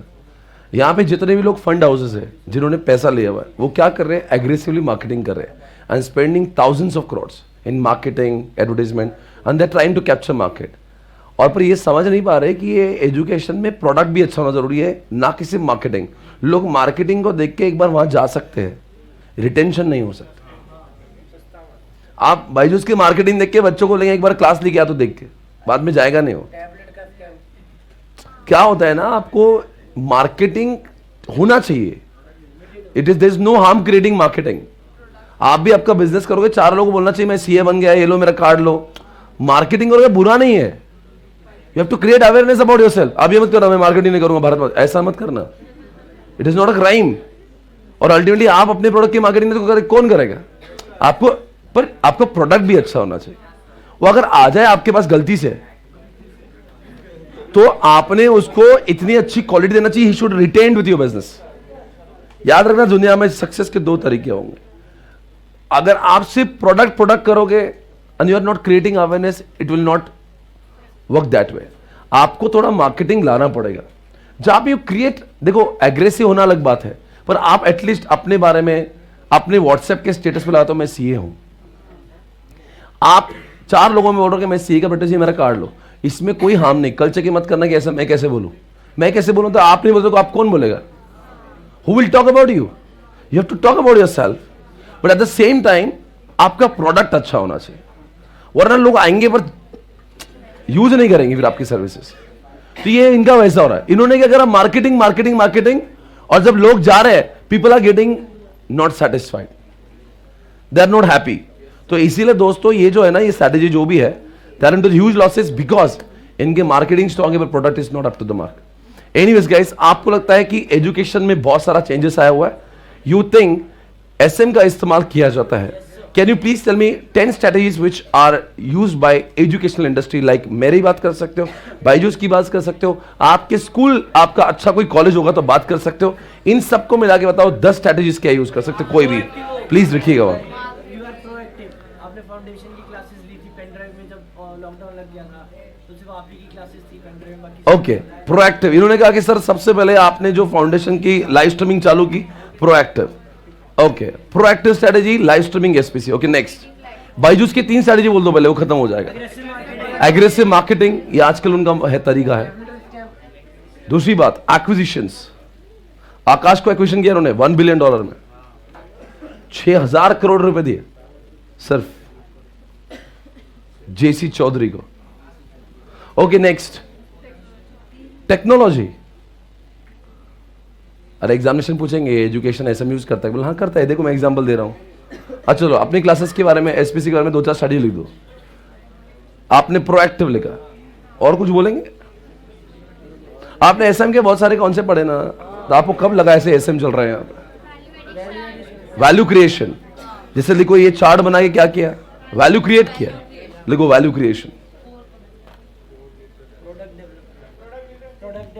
यहाँ पे जितने भी लोग फंड हाउसेस है जिन्होंने पैसा लिया हुआ है, वो क्या कर रहे हैं? एग्रेसिवली मार्केटिंग कर रहे हैं and spending thousands of crores in marketing, advertisement, and they are trying to capture market. और पर ये समझ नहीं पा रहे कि ये एजुकेशन में प्रोडक्ट भी अच्छा होना जरूरी है, ना कि सिर्फ मार्केटिंग। लोग मार्केटिंग को देख के एक बार वहां जा सकते हैं, रिटेंशन नहीं हो सकता। आप बायजूस की मार्केटिंग देख के बच्चों को लेंगे, एक बार क्लास लेके आ तो देख के, बाद में जाएगा नहीं हो। क्या होता है ना, आपको मार्केटिंग होना चाहिए। It is, there is no harm creating marketing. आप भी आपका बिजनेस करोगे, 4 लोगों को बोलना चाहिए मैं सीए बन गया, ये लो मेरा कार्ड लो। मार्केटिंग करोगे बुरा नहीं है, you have to create awareness about yourself. आप ये मत करना मैं मार्केटिंग नहीं करूंगा भारत में, ऐसा मत करना। It is not a crime. और अल्टीमेटली आप अपने प्रोडक्ट की मार्केटिंग कौन करेगा? आपको पर आपका प्रोडक्ट भी अच्छा होना चाहिए। वो अगर आ जाए आपके पास गलती से, तो आपने उसको इतनी अच्छी क्वालिटी देना चाहिए, he should retain with your business. याद रखना, दुनिया में सक्सेस के दो तरीके होंगे। अगर आप सिर्फ प्रोडक्ट करोगे and you are not creating awareness, it will not work that way. आपको थोड़ा मार्केटिंग लाना पड़ेगा। जब यू क्रिएट, देखो एग्रेसिव होना अलग बात है, पर आप एटलीस्ट अपने बारे में अपने व्हाट्सएप के स्टेटस पे लगाते हो मैं सीए हूं। आप 4 लोगों में बोलोगे मैं सीए का बेटा जी मेरा कार्ड लो, इसमें कोई हार्म नहीं। कल चेक मत करना कि ऐसा मैं कैसे बोलूं, तो आप नहीं बोलते तो आप कौन बोलेगा? Who will talk about you? You have to talk about yourself. But at the same time, आपका प्रोडक्ट अच्छा होना चाहिए, वरना लोग आएंगे पर यूज नहीं करेंगे फिर आपकी सर्विसेज। तो ये इनका वैसा हो रहा है। इन्होंने क्या करा, मार्केटिंग, और जब लोग जा रहे हैं, people are getting not satisfied, they are not happy. तो इसीलिए दोस्तों ये जो है ना, ये स्ट्रेटेजी जो भी है, they are into huge losses because इनके मार्केटिंग स्ट्रॉन्ग है पर product is not up to the mark. Anyways guys, आपको लगता है कि एजुकेशन में बहुत सारा चेंजेस आया हुआ है, यू थिंक एसएम का इस्तेमाल किया जाता है। Can you please tell me 10 strategies which are used by educational industry, like मेरी बात कर सकते हो, बायजूस की बात कर सकते हो, आपके स्कूल, आपका अच्छा कोई कॉलेज होगा तो बात कर सकते हो। इन सबको मिला के बताओ 10 स्ट्रेटेजीज क्या यूज कर सकते हो, कोई भी प्लीज लिखिएगा। You are proactive. आपने फाउंडेशन की क्लासेस ली थी पेन ड्राइव में, जब लॉकडाउन लग गया था तो सिर्फ आप ही की क्लासेस थी पेन ड्राइव में, बाकी ओके प्रोएक्टिव। इन्होंने कहा कि सर सबसे पहले आपने जो फाउंडेशन की लाइव स्ट्रीमिंग चालू की, proactive. Okay, proactive strategy, live streaming, SPC. Okay next, Byju's की 3 स्ट्रेटेजी बोल दो पहले, वो खत्म हो जाएगा। एग्रेसिव मार्केटिंग, ये आजकल उनका है तरीका है। दूसरी बात, एक्विजिशंस। आकाश को एक्विजिशन किया उन्होंने $1 बिलियन में, 6000 करोड़ रुपए दिए सिर्फ जेसी चौधरी को। Okay next, technology. अरे एग्जामिनेशन पूछेंगे एजुकेशन एसएम यूज करता है, बोले हाँ करता है, देखो मैं एग्जांपल दे रहा हूं। अच्छा चलो, अपनी क्लासेस के बारे में, एसपीसी के बारे में 2-4 स्टडी लिख दो। आपने प्रोएक्टिव लिखा, और कुछ बोलेंगे? आपने एसएम के बहुत सारे कॉन्सेप्ट पढ़े ना, तो आपको कब लगा ऐसे एसएम चल रहे हैं यहाँ पे? Value creation. जैसे लिखो, ये चार्ट बना के क्या किया, वैल्यू क्रिएट किया, लिखो वैल्यू क्रिएशन।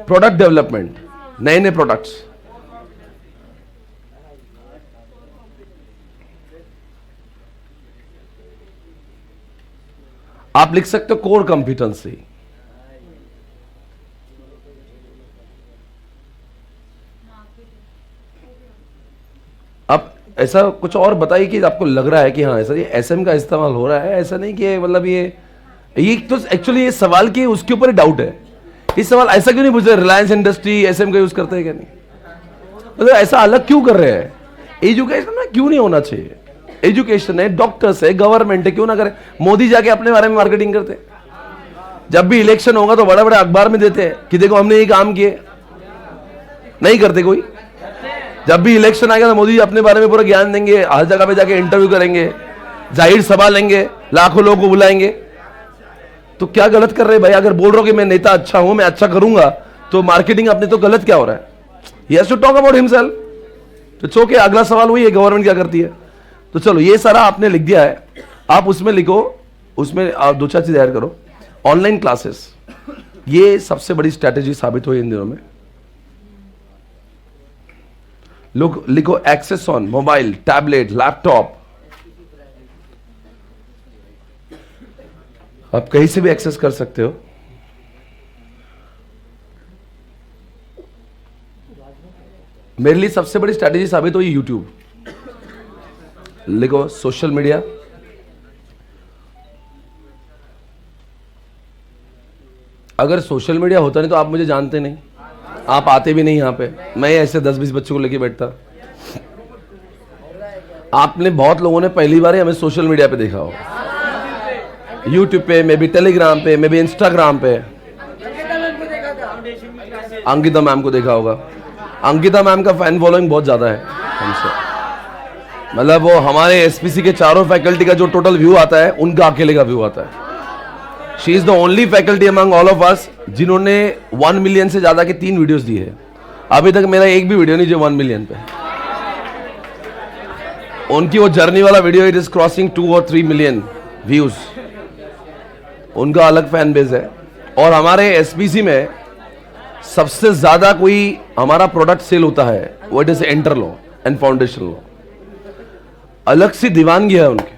प्रोडक्ट डेवलपमेंट, नए नए प्रोडक्ट्स। आप लिख सकते हो कोर कंपिटेंसी। अब ऐसा कुछ और बताइए कि आपको लग रहा है कि हाँ ऐसा ये एसएम का इस्तेमाल हो रहा है, ऐसा नहीं कि मतलब ये तो एक्चुअली ये सवाल की उसके ऊपर डाउट है। इस सवाल ऐसा क्यों नहीं पूछ रहे, रिलायंस इंडस्ट्री एसएम का यूज करते हैं क्या नहीं, मतलब ऐसा अलग क्यों कर रहे हैं? एजुकेशन में क्यों नहीं होना चाहिए? एजुकेशन है, डॉक्टर्स है, गवर्नमेंट है, क्यों ना करे? मोदी जाके अपने बारे में मार्केटिंग करते, जब भी इलेक्शन होगा तो बड़े बड़े अखबार में देते हैं कि देखो हमने ये काम किए। नहीं करते कोई? जब भी इलेक्शन आएगा तो मोदी अपने बारे में पूरा ज्ञान देंगे, हर जगह पे जाके इंटरव्यू करेंगे, जाहिर सभा लेंगे, लाखों लोगों को बुलाएंगे। तो क्या गलत कर रहे हैं भाई? अगर बोल रहे हो कि मैं नेता अच्छा हूं, मैं अच्छा करूंगा, तो मार्केटिंग अपने तो गलत क्या हो रहा है? He has to talk about himself. तो चौके अगला सवाल वही है, गवर्नमेंट क्या करती है? तो चलो ये सारा आपने लिख दिया है, आप उसमें लिखो, उसमें आप 2-4 चीज ऐड करो। ऑनलाइन क्लासेस, ये सबसे बड़ी स्ट्रैटेजी साबित हुई इन दिनों में। लोग लिखो access on mobile, tablet, laptop, आप कहीं से भी एक्सेस कर सकते हो। मेरे लिए सबसे बड़ी स्ट्रैटेजी साबित हुई यूट्यूब। लिखो सोशल मीडिया, अगर सोशल मीडिया होता नहीं तो आप मुझे जानते नहीं, आप आते भी नहीं यहां पे, मैं ऐसे 10-20 बच्चों को लेके बैठता। आपने बहुत लोगों ने पहली बार ही हमें सोशल मीडिया पे देखा हो, यूट्यूब पे, मे बी टेलीग्राम पे, मे बी इंस्टाग्राम पे। अंकिता मैम को देखा होगा। अंकिता मैम का फैन फॉलोइंग बहुत ज्यादा है हमसे, मतलब वो हमारे एसपीसी के चारों फैकल्टी का जो टोटल व्यू आता है उनका अकेले का व्यू आता है। She is the only faculty among all of us जिन्होंने 1 मिलियन से ज्यादा के 3 वीडियोस दिए है। अभी तक मेरा एक भी वीडियो नहीं जो 1 मिलियन पे। उनकी वो जर्नी वाला वीडियो इट इज क्रॉसिंग 2 और 3 मिलियन व्यूज, उनका अलग फैन बेस है। और हमारे एसपीसी में सबसे ज्यादा कोई हमारा प्रोडक्ट सेल होता है वो it is inter law and foundation law, अलग सी दीवानगी है उनकी,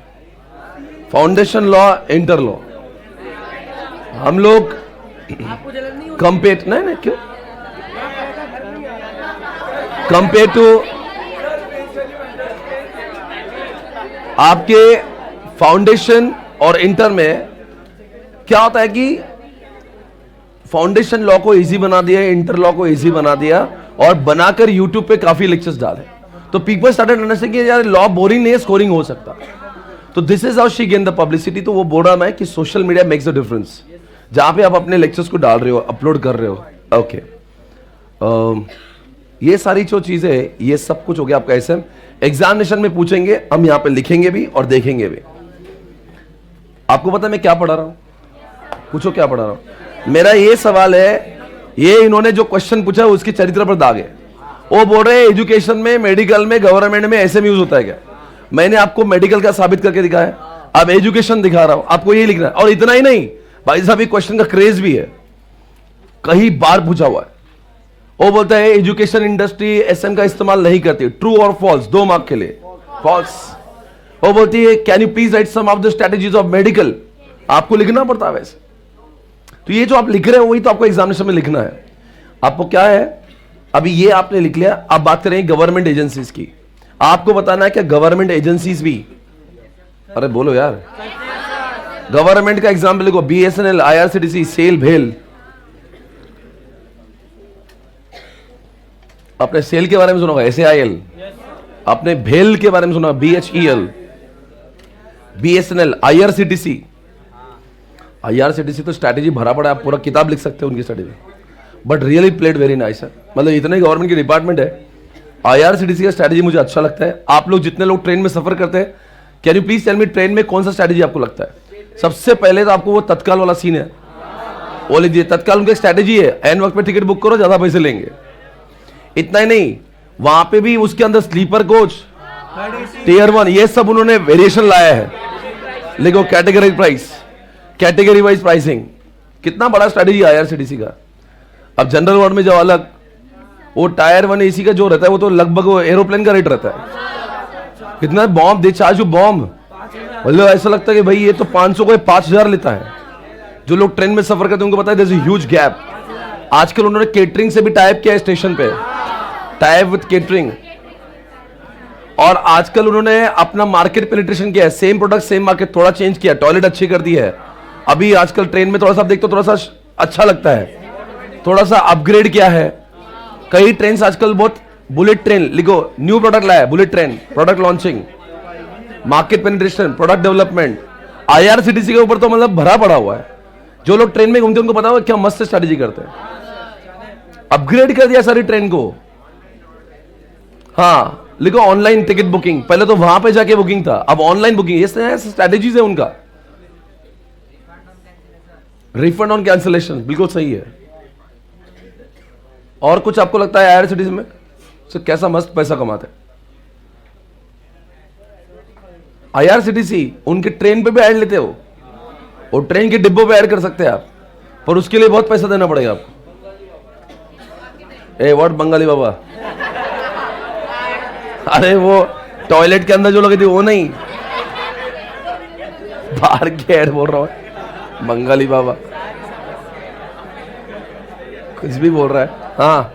फाउंडेशन लॉ इंटर लॉ। हम लोग कंपेयर नहीं क्यों कंपेयर टू आपके फाउंडेशन और इंटर में क्या होता है कि फाउंडेशन लॉ को इजी बना दिया, इंटर लॉ को इजी बना दिया और बनाकर यूट्यूब पे काफी लेक्चर्स डाले, तो पीपल स्टार्टेड अंडरस्टैंडिंग कि यार लॉ बोरिंग नहीं है, स्कोरिंग हो सकता। तो this is how she gain the publicity. तो वो बोल रहा मैं कि social media makes the difference, जहां पे आप अपने लेक्चर्स को डाल रहे हो, अपलोड कर रहे हो। ओके ये सारी जो चीजें, ये सब कुछ हो गया आपका एसएम। एग्जामिनेशन में पूछेंगे, हम यहां पे लिखेंगे भी और देखेंगे भी। आपको पता है मैं क्या पढ़ा रहा हूं? पूछो क्या पढ़ा रहा हूं। मेरा ये सवाल है, ये इन्होंने जो क्वेश्चन पूछा है उसके चरित्र पर दाग है। वो बोल रहे हैं एजुकेशन में, मेडिकल में, गवर्नमेंट में एसएम यूज होता है क्या? मैंने आपको मेडिकल का साबित करके दिखाया है, अब एजुकेशन दिखा रहा हूं, आपको ये लिखना है। और इतना ही नहीं भाई साहब, ये क्वेश्चन का क्रेज भी है, कई बार पूछा हुआ है। वो बोलता है एजुकेशन इंडस्ट्री एसएम का इस्तेमाल नहीं करती, ट्रू और फॉल्स, 2 मार्क के लिए फॉल्स। वो बोलती है can you please write some of the strategies of medical, आपको लिखना पड़ता है वैसे। तो ये जो आप लिख रहे हो वही तो आपको एग्जामिनेशन में लिखना है। आपको क्या है, अभी ये आपने लिख लिया, अब बात करेंगे गवर्नमेंट एजेंसीज की। आपको बताना है कि गवर्नमेंट एजेंसीज भी, अरे बोलो यार, गवर्नमेंट का एग्जाम्पल लिखो, बीएसएनएल, आईआरसीटीसी, सेल, भेल। आपने सेल के बारे में सुना होगा, एसएआईएल। आपने भेल के बारे में सुना, बीएचईएल, बीएसएनएल, आईआरसीटीसी। आईआरसीटीसी तो स्ट्रैटेजी भरा पड़ा है, आप पूरा किताब लिख सकते हो उनकी strategy, but really played very nice है। मतलब इतने गवर्नमेंट की डिपार्टमेंट है। आईआरसीटीसी का स्ट्रैटेजी मुझे अच्छा लगता है। आप लोग जितने लोग ट्रेन में सफर करते हैं, can you please tell me train में कौन सा स्ट्रैटेजी आपको लगता है? सबसे पहले तो आपको वो तत्काल वाला सीन है, वो लीजिए, तत्काल उनकी स्ट्रैटेजी है, एन वक्त पे टिकट बुक करो, ज्यादा पैसे लेंगे। इतना ही नहीं, वहां पे भी उसके अंदर स्लीपर कोच, टियर 1, ये सब उन्होंने वेरिएशन लाया है। लिखो category price, category wise pricing, कितना बड़ा स्ट्रैटेजी आईआरसीटीसी का। अब जनरल वार्ड में जाओ अलग, वो टायर 1 एसी का जो रहता है वो तो लगभग एरोप्लेन का रेट रहता है। कितना बॉम्ब दे चार्ज बॉम्ब, मतलब ऐसा लगता है कि भाई ये तो 500 को 5000 लेता है। जो लोग ट्रेन में सफर करते हैं उनको पता है there is a huge gap. आजकल उन्होंने केटरिंग से भी टाइप किया है स्टेशन पे, टाइप विद केटरिंग। और आजकल उन्होंने अपना मार्केट पेनिट्रेशन किया है, सेम प्रोडक्ट सेम मार्केट, थोड़ा चेंज किया, टॉयलेट अच्छी कर दी है। अभी आजकल ट्रेन में थोड़ा सा देखते हो, थोड़ा सा अच्छा लगता है, थोड़ा सा अपग्रेड किया है। कई ट्रेन आजकल बहुत, बुलेट ट्रेन लिखो, न्यू प्रोडक्ट लाया है, bullet train, product launching, market penetration, product development. IRCTC के ऊपर तो मतलब भरा पड़ा हुआ है। जो लोग ट्रेन में घूमते हैं उनको पता होगा क्या मस्त स्ट्रैटेजी करते हैं, अपग्रेड कर दिया सारी ट्रेन को। हाँ लिखो ऑनलाइन टिकट बुकिंग, पहले तो वहां पे जाके बुकिंग था, अब ऑनलाइन बुकिंग। ये स्ट्रैटेजीज है उनका। रिफंड ऑन कैंसिलेशन, बिल्कुल सही है। और कुछ आपको लगता है आईआरसीटीसी में तो कैसा मस्त पैसा कमाते हैं? आईआरसीटीसी उनके ट्रेन पे भी ऐड लेते हो, और ट्रेन के डिब्बों पे ऐड कर सकते हैं आप, पर उसके लिए बहुत पैसा देना पड़ेगा आपको। ए व्हाट बंगाली बाबा, अरे वो टॉयलेट के अंदर जो लगी थी वो नहीं, बाहर की ऐड बोल रहा हूं, बंगाली बाबा कुछ भी बोल रहा है। हाँ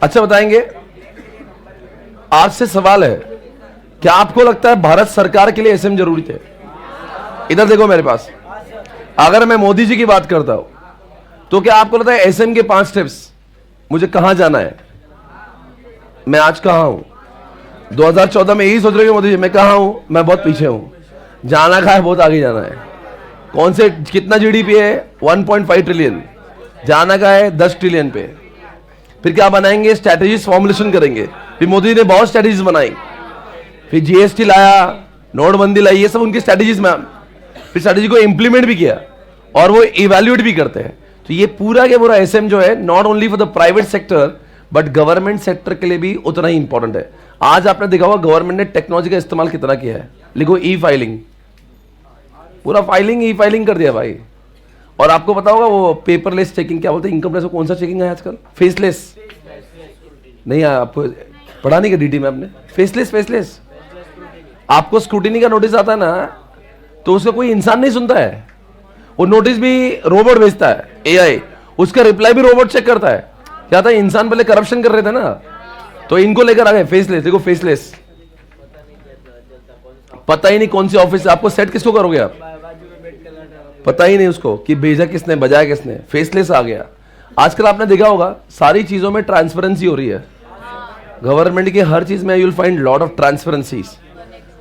अच्छा बताएंगे, आपसे सवाल है, क्या आपको लगता है भारत सरकार के लिए एसएम जरूरी थे? इधर देखो मेरे पास, अगर मैं मोदी जी की बात करता हूं तो क्या आपको लगता है एसएम के 5 स्टेप्स, मुझे कहां जाना है, मैं आज कहां हूं? 2014 में यही सोच रहे हो मोदी जी, मैं कहां हूं, मैं बहुत पीछे हूं, जाना कहां है, बहुत आगे जाना है। कौन से, कितना जीडीपी है? 1.5 ट्रिलियन, जाना कहां है? 10 ट्रिलियन पे। फिर क्या बनाएंगे? स्ट्रैटेजीज फॉर्मुलेशन करेंगे। फिर मोदी ने बहुत स्ट्रैटेजीज बनाई, फिर जीएसटी लाया, नोटबंदी लाई, ये सब उनकी स्ट्रैटेजीज में। फिर स्ट्रैटेजी को इंप्लीमेंट भी किया और वो इवैल्यूएट भी करते हैं। तो ये पूरा के पूरा एसएम जो है, not only for the private sector but government sector के लिए भी उतना ही इंपॉर्टेंट है। आज आपने देखा होगा गवर्नमेंट ने टेक्नोलॉजी का इस्तेमाल कितना किया है। लिखो ई फाइलिंग, पूरा फाइलिंग ई फाइलिंग कर दिया भाई। और आपको पता होगा वो पेपरलेस चेकिंग, क्या बोलते हैं इनकम टैक्स को, कौन सा चेकिंग है आजकल? फेसलेस नहीं है, आपको पढ़ा नहीं क्या डीटी में आपने? फेसलेस आपको स्क्रूटिनी का नोटिस आता है ना, तो उसका कोई इंसान नहीं सुनता है, वो नोटिस भी रोबोट भेजता है, एआई, उसका रिप्लाई भी रोबोट चेक करता है। क्या था, इंसान पहले करप्शन कर रहे थे ना, तो इनको लेकर आ गए फेसलेस। देखो फेसलेस, पता ही नहीं कौन सी ऑफिस, आपको सेट किसको करोगे आप, पता ही नहीं उसको कि भेजा किसने, बजाया किसने। फेसलेस आ गया। आजकल आपने देखा होगा सारी चीजों में ट्रांसपेरेंसी हो रही है। गवर्नमेंट की हर चीज में you will find lot of transparencies.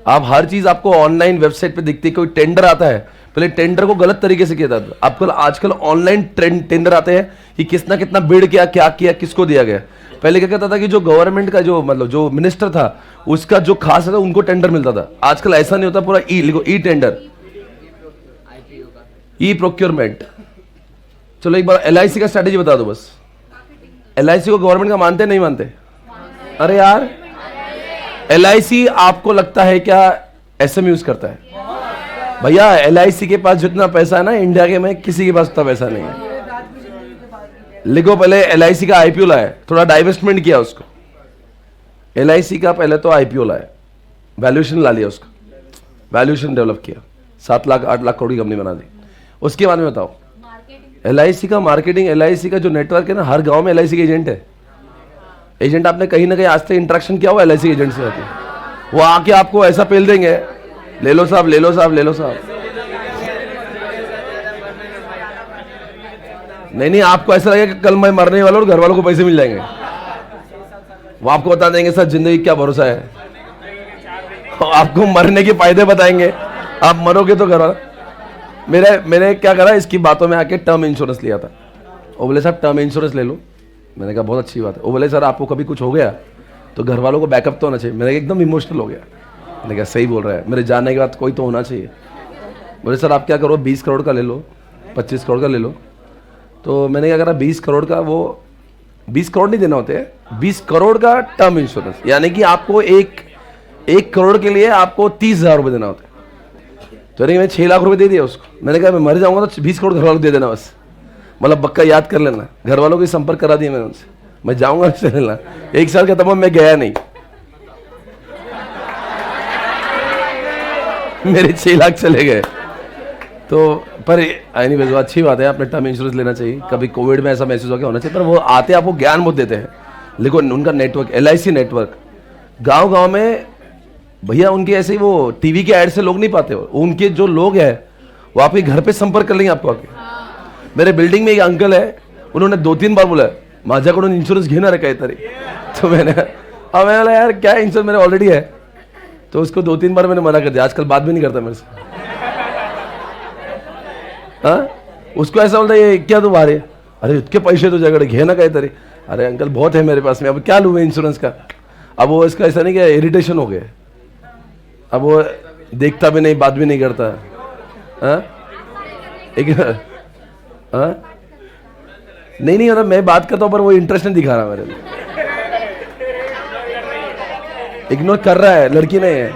आप हर चीज आपको ऑनलाइन वेबसाइट पे दिखती है। कोई टेंडर आता है, पहले टेंडर को गलत तरीके से किया था, आपको आजकल ऑनलाइन टेंडर आते हैं कि किसना कितना बिड किया, क्या किया, किसको दिया गया। पहले क्या कहता था कि जो गवर्नमेंट का जो मतलब जो मिनिस्टर था उसका जो खास था उनको टेंडर मिलता था। आजकल ऐसा नहीं होता, पूरा ई लिखो, ई टेंडर, ई प्रोक्योरमेंट। चलो एक बार एलआईसी का स्ट्रेटेजी बता दो बस। एलआईसी को गवर्नमेंट का मानते नहीं मानते? अरे यार एलआईसी आपको लगता है क्या एसएम यूज करता है? भैया एलआईसी के पास जितना पैसा है ना इंडिया के में किसी के पास उतना पैसा नहीं है। लिखो, पहले एलआईसी का आईपीओ लाया, थोड़ा डाइवेस्टमेंट किया उसको। एलआईसी का पहले तो आईपीओ लाया, वैल्यूएशन ला लिया उसका, वैल्यूएशन डेवलप किया, 7 लाख 8 लाख करोड़ की कंपनी बना दी। उसके बाद में बताओ एलआईसी का मार्केटिंग, एलआईसी का जो नेटवर्क है ना, हर गांव में एलआईसी के एजेंट है। एजेंट आपने कहीं ना कहीं आज तक इंटरेक्शन किया हुआ एलआईसी एजेंट से? वो आके आपको ऐसा पेल देंगे, ले लो साहब, ले लो साहब, ले लो साहब। नहीं, आपको ऐसा लगेगा कि कल मैं मरने वाला और घर वालों को पैसे मिल जाएंगे। वो आपको बता देंगे सर जिंदगी क्या भरोसा है, आपको मरने के फायदे बताएंगे, आप मरोगे तो घर वाला। मैंने क्या करा, इसकी बातों में आके टर्म इंश्योरेंस लिया था। वो बोले साहब टर्म इंश्योरेंस ले लो। मैंने कहा बहुत अच्छी बात है। वो बोले सर आपको कभी कुछ हो गया तो घर वालों को बैकअप तो होना चाहिए। मैंने एकदम इमोशनल हो गया। मैंने कहा सही बोल रहा है, मेरे जाने के बाद कोई तो होना चाहिए। बोले सर आप क्या करो, 20 करोड़ का ले लो, 25 करोड़ का ले लो। तो मैंने क्या करा, 20 करोड़ का, वो 20 करोड़ नहीं देना होते हैं, 20 करोड़ का टर्म इंश्योरेंस, यानी कि आपको एक करोड़ के लिए आपको 30,000 रुपये देना होता है। तो मैंने 6 लाख रुपए दे दिया उसको। मैंने कहा मैं मर जाऊंगा तो 20 करोड़ घर वालों को दे देना बस, मतलब बक्का याद कर लेना। घर वालों को संपर्क करा दिया मैंने उनसे, मैं जाऊंगा उससे लेना। 1 साल का तमाम मैं गया नहीं, मेरे 6 लाख चले गए। तो पर एनीवेज अच्छी बात है, आपने टर्म इंश्योरेंस लेना चाहिए। कभी कोविड में ऐसा महसूस हो गया होना चाहिए, पर वो आते आपको ज्ञान बहुत देते हैं। लेकिन उनका नेटवर्क, एलआईसी नेटवर्क, गांव-गांव में भैया उनके ऐसे ही वो टीवी के ऐड से लोग नहीं पाते हो, उनके जो लोग हैं वो आपके घर पे संपर्क कर लेंगे आपको आके। मेरे बिल्डिंग में एक अंकल है, उन्होंने 2-3 बार बोला माझ्याकडून इंश्योरेंस घेना रे काहीतरी। तो मैंने बोला यार क्या इंश्योरेंस मेरे ऑलरेडी है। तो उसको 2-3 बार मैंने मना कर दिया, आजकल बात भी नहीं करता मेरे से। हाँ, उसको ऐसा बोलता है क्या तू बारे, अरे इतके पैसे तुझ्याकडे घे ना काहीतरी। अरे अंकल बहुत है मेरे पास में, अब क्या लूँ मैं इंश्योरेंस का। अब वो इसका ऐसा नहीं कि इरिटेशन हो गया, अब वो देखता भी नहीं, बात भी नहीं करता। हाँ नहीं मतलब मैं बात करता हूँ पर वो इंटरेस्ट नहीं दिखा रहा मेरे लिए, इग्नोर कर रहा है, लड़की नहीं है।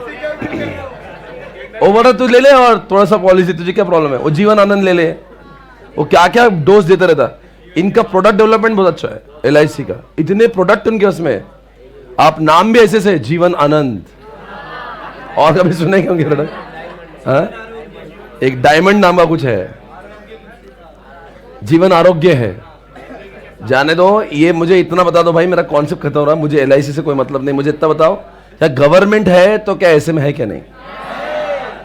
ओवर तू ले ले और थोड़ा सा पॉलिसी, तुझे क्या प्रॉब्लम है। वो जीवन आनंद ले ले, वो क्या क्या डोज देता रहता। इनका प्रोडक्ट डेवलपमेंट बहुत अच्छा है एलआईसी का, इतने प्रोडक्ट उनके उसमें, आप नाम भी ऐसे से जीवन आनंद। और कभी सुने क्या उनके प्रोडक्ट? हाँ, एक डायमंड नाम का कुछ है, जीवन आरोग्य है। जाने दो, ये मुझे इतना बता दो भाई, मेरा कॉन्सेप्ट खत्म हो रहा है। मुझे एलआईसी से कोई मतलब नहीं, मुझे इतना बताओ क्या गवर्नमेंट है तो क्या ऐसे में है क्या नहीं,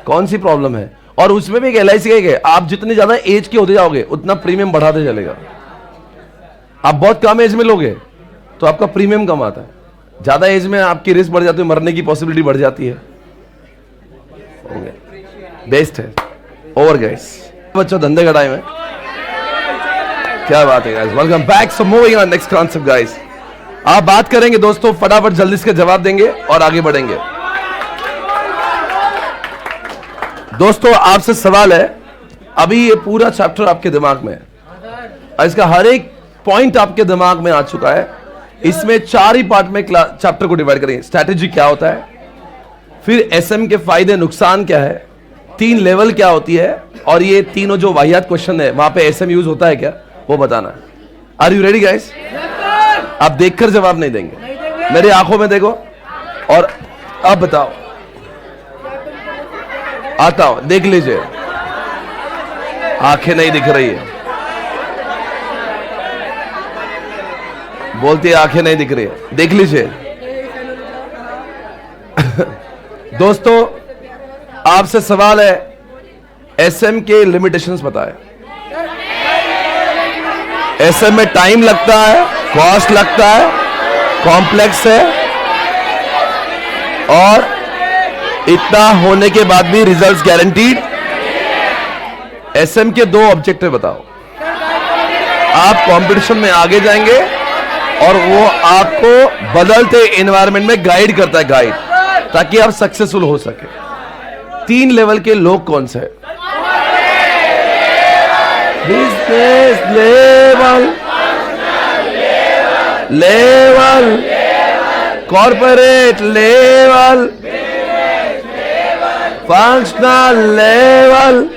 कौन सी प्रॉब्लम है। और उसमें भी एक एलआईसी का है, आप जितने ज्यादा एज के होते जाओगे उतना प्रीमियम बढ़ाते चलेगा। आप बहुत कम एज में लोगे तो आपका प्रीमियम कम आता है, ज्यादा एज में आपकी रिस्क बढ़ जाती है, मरने की पॉसिबिलिटी बढ़ जाती है। बेस्ट है। ओवर गाइस, बच्चों धंधे का टाइम है, क्या बात है guys. Welcome back. So moving on next concept guys. आप बात करेंगे दोस्तों, फटाफट जल्दी इसके जवाब देंगे और आगे बढ़ेंगे। दोस्तों आपसे सवाल है, अभी ये पूरा चैप्टर आपके दिमाग में है, इसका हर एक पॉइंट आपके दिमाग में आ चुका है इसमें 4 ही पार्ट में चैप्टर को डिवाइड करेंगे। स्ट्रैटेजी क्या होता है, फिर एसएम के फायदे नुकसान क्या है, 3 लेवल क्या होती है, और ये तीनों जो वाहियात क्वेश्चन है वहां पे एसएम यूज होता है क्या, वो बताना है। Are you ready guys? आप देखकर जवाब नहीं देंगे, मेरी आंखों में देखो और अब बताओ। आता हूं, देख लीजिए, आंखें नहीं दिख रही है, बोलती है आंखें नहीं दिख रही है, देख लीजिए। दोस्तों आपसे सवाल है, एसएम के लिमिटेशंस बताएं। एसएम में टाइम लगता है, कॉस्ट लगता है, कॉम्प्लेक्स है, और इतना होने के बाद भी रिजल्ट्स गारंटीड। एसएम के 2 ऑब्जेक्टिव बताओ। आप कंपटीशन में आगे जाएंगे और वो आपको बदलते एनवायरनमेंट में गाइड करता है, गाइड, ताकि आप सक्सेसफुल हो सके। 3 लेवल के लोग कौन से हैं? Business level, corporate level, functional level.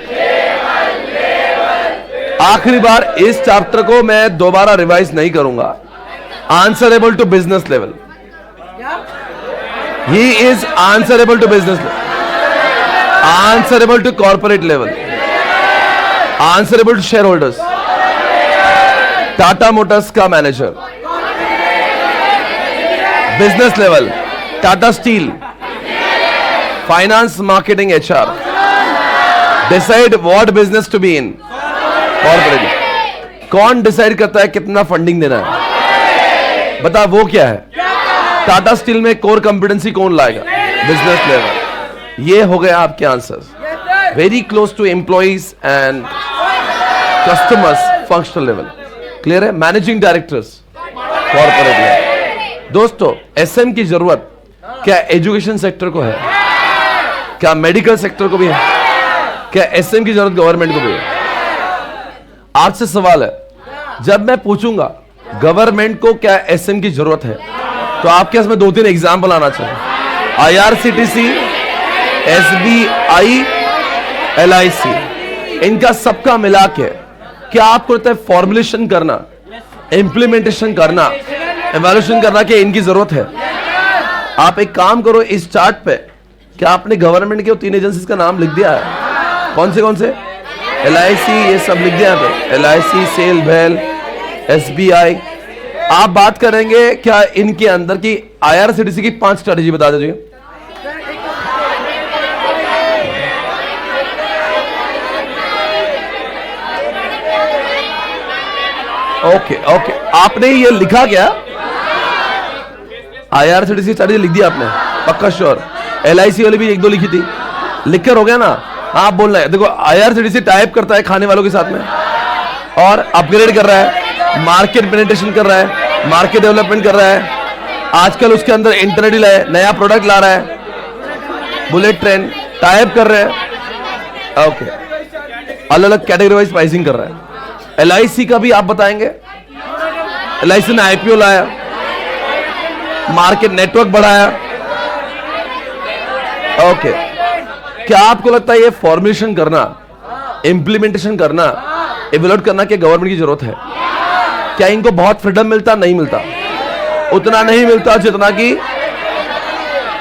आखिरी बार इस चैप्टर को मैं दोबारा रिवाइज नहीं करूंगा। Answerable to business level, he is answerable to business level, answerable to corporate level, answerable to share holders, Tata Motors का manager, business level, Tata Steel, finance, marketing, HR, decide what business to be in, corporate. कौन decide करता है कितना funding देना है, बता वो क्या है? टाटा स्टील में कोर कंपिटेंसी कौन लाएगा? Business level. ये हो गए आपके answers, very close to employees and customers, functional level. Clear है? Managing directors, corporate level. दोस्तों एसएम की जरूरत क्या एजुकेशन सेक्टर को है, क्या मेडिकल सेक्टर को भी है, क्या एसएम की जरूरत गवर्नमेंट को भी है? आपसे सवाल है, जब मैं पूछूंगा गवर्नमेंट को क्या एसएम की जरूरत है, तो आपके इसमें 2-3 एग्जाम्पल आना चाहिए। आईआरसीटीसी, एसबीआई, एलआईसी, इनका सबका मिला के क्या आपको लगता है फॉर्मुलेशन करना, इंप्लीमेंटेशन करना, इवैल्यूएशन करना कि इनकी जरूरत है? आप एक काम करो, इस चार्ट पे क्या आपने गवर्नमेंट के 3 एजेंसीज का नाम लिख दिया है? कौन से? एलआईसी, ये सब लिख दिया है। एलआईसी, सेल, भेल, एसबीआई। आप बात करेंगे क्या इनके अंदर की आईआरसीटीसी की 5 स्ट्रेटेजी बता दीजिए। ओके, आपने ये लिखा क्या? आईआरसीटीसी स्ट्रेटेजी लिख दिया आपने? पक्का श्योर? एलआईसी वाली भी 1-2 लिखी थी, लिखकर हो गया ना? आप बोल रहे हैं, देखो आईआरसीटीसी टाइप करता है खाने वालों के साथ में और अपग्रेड कर रहा है, मार्केट पेनिट्रेशन कर रहा है, मार्केट डेवलपमेंट कर रहा है, आजकल उसके अंदर इंटरनेट ही लाया, नया प्रोडक्ट ला रहा है, बुलेट ट्रेन टाइप कर रहे हैं। ओके, अलग अलग कैटेगरी वाइज प्राइसिंग कर रहा है। एलआईसी का भी आप बताएंगे? एलआईसी ने आईपीओ लाया, मार्केट नेटवर्क बढ़ाया। ओके, क्या आपको लगता है ये फॉर्मुलेशन करना, इंप्लीमेंटेशन करना, इवैल्यूएट करना क्या गवर्नमेंट की जरूरत है? क्या इनको बहुत फ्रीडम मिलता? नहीं मिलता, उतना नहीं मिलता जितना कि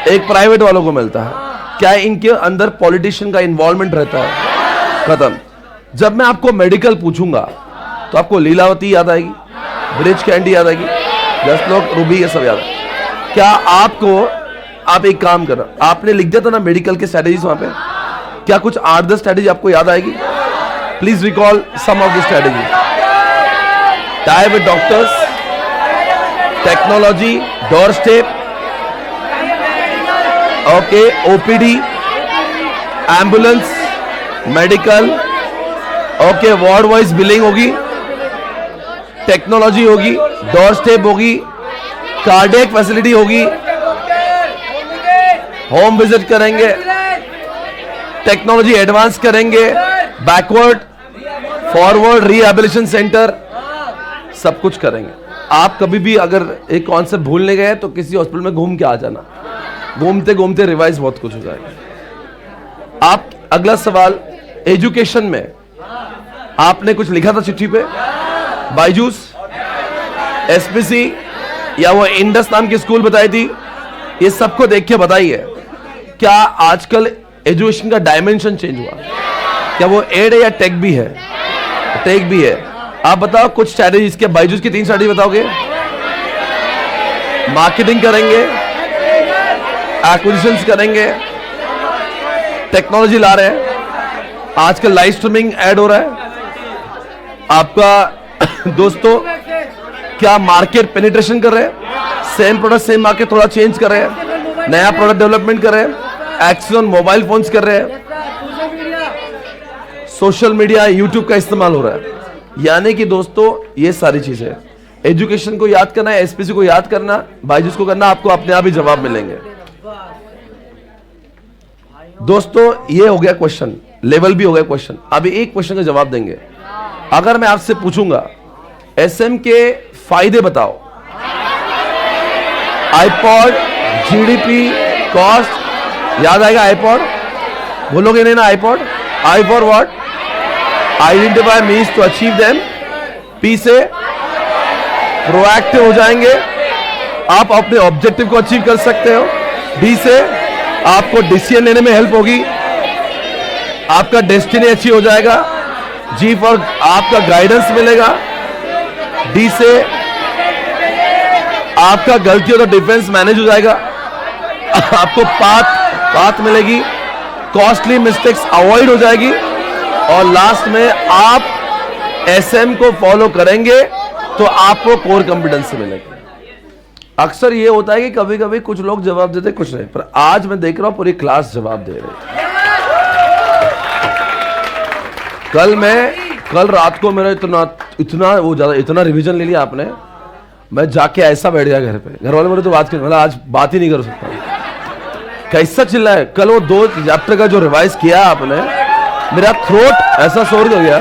एक प्राइवेट वालों को मिलता है। क्या इनके अंदर पॉलिटिशियन का इन्वॉल्वमेंट रहता है? खत्म। जब मैं आपको मेडिकल पूछूंगा तो आपको लीलावती याद आएगी, ब्रिज कैंडी याद आएगी, 10 लोग, रूबी, ये सब याद आएगी। क्या आपको, आप एक काम करना, आपने लिख दिया था ना मेडिकल के स्ट्रेटेजीज वहां पे, क्या कुछ 8-10 स्ट्रेटेजी आपको याद आएगी? Please recall some of the strategy. Tie with doctors, technology, door step, okay, OPD, ambulance, medical, okay, ward wise billing होगी, टेक्नोलॉजी होगी, डोर स्टेप होगी, कार्डियक फैसिलिटी होगी, होम विजिट करेंगे, टेक्नोलॉजी एडवांस करेंगे, बैकवर्ड, फॉरवर्ड, रिहैबिलिटेशन सेंटर, सब कुछ करेंगे। आप कभी भी अगर एक कॉन्सेप्ट भूलने गए तो किसी हॉस्पिटल में घूम के आ जाना, घूमते घूमते रिवाइज बहुत कुछ हो जाएगा। आप अगला सवाल, एजुकेशन में आपने कुछ लिखा था चिट्ठी पे? बायजूस, एसपीसी या वो इंडस नाम की स्कूल बताई थी? ये सबको देख के बताइए, क्या आजकल एजुकेशन का डायमेंशन चेंज हुआ? क्या वो एड है या टेक भी है? टेक भी है। आप बताओ कुछ स्ट्रैटेजीज के, बायजूस की 3 स्ट्रैटेजी बताओगे? मार्केटिंग करेंगे, एक्विजिशंस करेंगे, टेक्नोलॉजी ला रहे हैं, आजकल लाइव स्ट्रीमिंग ऐड हो रहा है आपका। दोस्तों, क्या मार्केट पेनिट्रेशन कर रहे हैं? सेम प्रोडक्ट सेम मार्केट, थोड़ा चेंज कर रहे हैं, नया प्रोडक्ट डेवलपमेंट कर रहे हैं, एक्शन मोबाइल फोन्स कर रहे हैं, सोशल मीडिया यूट्यूब का इस्तेमाल हो रहा है। यानी कि दोस्तों ये सारी चीजें, एजुकेशन को याद करना है, एसपीसी को याद करना, बायजूस को करना, आपको अपने आप ही जवाब मिलेंगे। दोस्तों ये हो गया क्वेश्चन, लेवल भी हो गया क्वेश्चन। अभी एक क्वेश्चन का जवाब देंगे। अगर मैं आपसे पूछूंगा एसएम के फायदे बताओ, आईपॉड, जीडीपी, कॉस्ट, याद आएगा आईपॉड? बोलोगे नहीं ना iPod? I for what? Identify means to achieve them. P से प्रोएक्टिव हो जाएंगे, आप अपने ऑब्जेक्टिव को अचीव कर सकते हो। डी से आपको डिसीजन लेने में हेल्प होगी, आपका डेस्टिनी अच्छी हो जाएगा। जी फॉर आपका गाइडेंस मिलेगा। डी से आपका गलतियों का डिफेंस मैनेज हो जाएगा, आपको पाथ मिलेगी, कॉस्टली मिस्टेक्स अवॉइड हो जाएगी, और लास्ट में आप एसएम को फॉलो करेंगे तो आपको कोर कॉम्पिटेंसी मिलेगी। अक्सर ये होता है कि कभी कभी कुछ लोग जवाब देते कुछ नहीं, पर आज मैं देख रहा हूं पूरी क्लास जवाब दे रही है। कल रात को मेरा इतना रिवीजन ले लिया आपने, मैं जाके ऐसा बैठ गया घर पे। घर वाले बोले तो बात कर, मतलब आज बात ही नहीं कर सकता। कैसा चिल्ला है कल वो 2 चैप्टर का जो रिवाइज किया आपने, मेरा थ्रोट ऐसा शोर हो गया।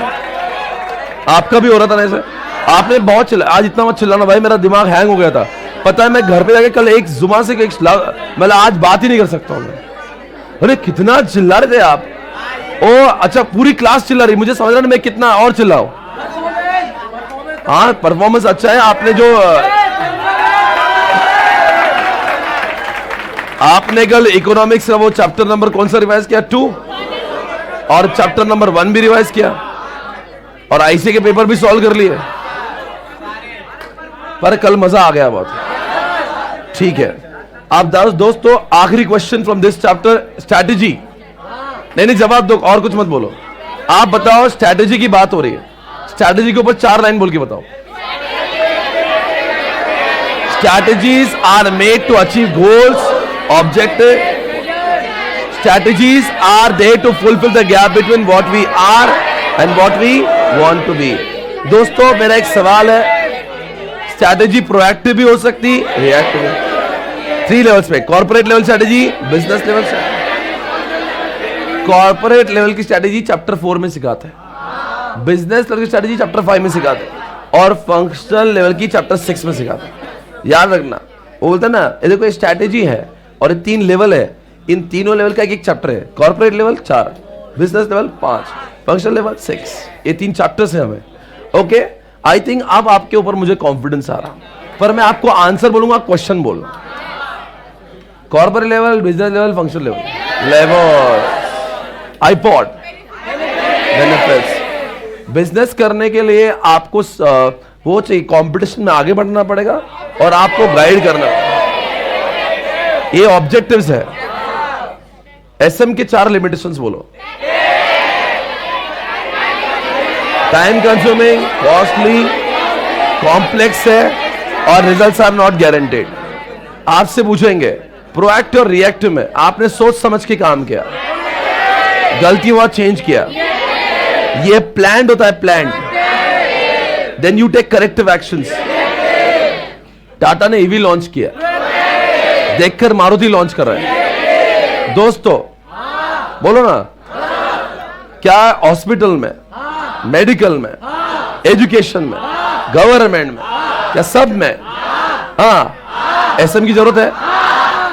आपका भी हो रहा था ना ऐसे? आपने बहुत चिल्ला, आज इतना मत चिल्लाना भाई, मेरा दिमाग हैंग हो गया था। पता है मैं घर पे जाके कल एक जुबान से मतलब आज बात ही नहीं कर सकता हूं मैं। अरे कितना चिल्ला रहे थे आप। ओ अच्छा, पूरी क्लास चिल्ला रही, मुझे समझ रहा नहीं मैं कितना और चिल्लाऊं। हाँ परफॉर्मेंस अच्छा है। आपने कल इकोनॉमिक्स का वो चैप्टर नंबर कौन सा रिवाइज किया? 2, और चैप्टर नंबर 1 भी रिवाइज किया, और आईसी के पेपर भी सॉल्व कर लिए। पर कल मजा आ गया बहुत। ठीक है, आप दोस्तों आखिरी question from this chapter, strategy. नहीं जवाब दो, और कुछ मत बोलो। आप बताओ, स्ट्रैटेजी की बात हो रही है, स्ट्रैटेजी के ऊपर 4 लाइन बोल के बताओ। Strategies are made to achieve goals, objective. Strategies are there to fulfill the gap between what we are and what we want to be. दोस्तों मेरा एक सवाल है, स्ट्रैटेजी प्रोएक्टिव भी हो सकती, रिएक्टिव भी। 3 लेवल्स पे, corporate level strategy, business level strategy. Corporate level की स्ट्रैटेजी चैप्टर 4 में सिखाते हैं, बिजनेस लेवल की स्ट्रैटेजी चैप्टर 5 में सिखाते हैं, और फंक्शनल लेवल की चैप्टर 6 में सिखाते हैं। याद रखना, वो बोलते हैं ना, ये देखो स्ट्रैटेजी है और ये 3 लेवल है, इन तीनों लेवल का एक चैप्टर है। Corporate level 4, business level 5, functional level 6। ये 3 चैप्टर्स हैं हमें। ओके, आई थिंक अब आपके ऊपर मुझे कॉन्फिडेंस आ रहा, पर मैं आपको आंसर बोलूंगा, क्वेश्चन बोलूंगा। Corporate level, business level, functional level, iPod, benefits. Business करने के लिए आपको वो चाहिए, कंपटीशन में आगे बढ़ना पड़ेगा और आपको गाइड करना। ये ऑब्जेक्टिव्स है। एसएम के 4 लिमिटेशंस बोलो। टाइम कंज्यूमिंग, कॉस्टली, कॉम्प्लेक्स है, और रिजल्ट्स आर नॉट गारंटेड। आपसे पूछेंगे प्रोएक्टिव और रिएक्टिव में आपने सोच समझ के काम किया, गलती हुआ चेंज किया, ये प्लान्ड होता है, planned, then you take corrective actions. Tata ने ईवी लॉन्च किया, देखकर मारुति लॉन्च कर रहा है। दोस्तों बोलो ना, क्या हॉस्पिटल में, मेडिकल में, एजुकेशन में, गवर्नमेंट में क्या सब में? हाँ, एसएम की जरूरत है?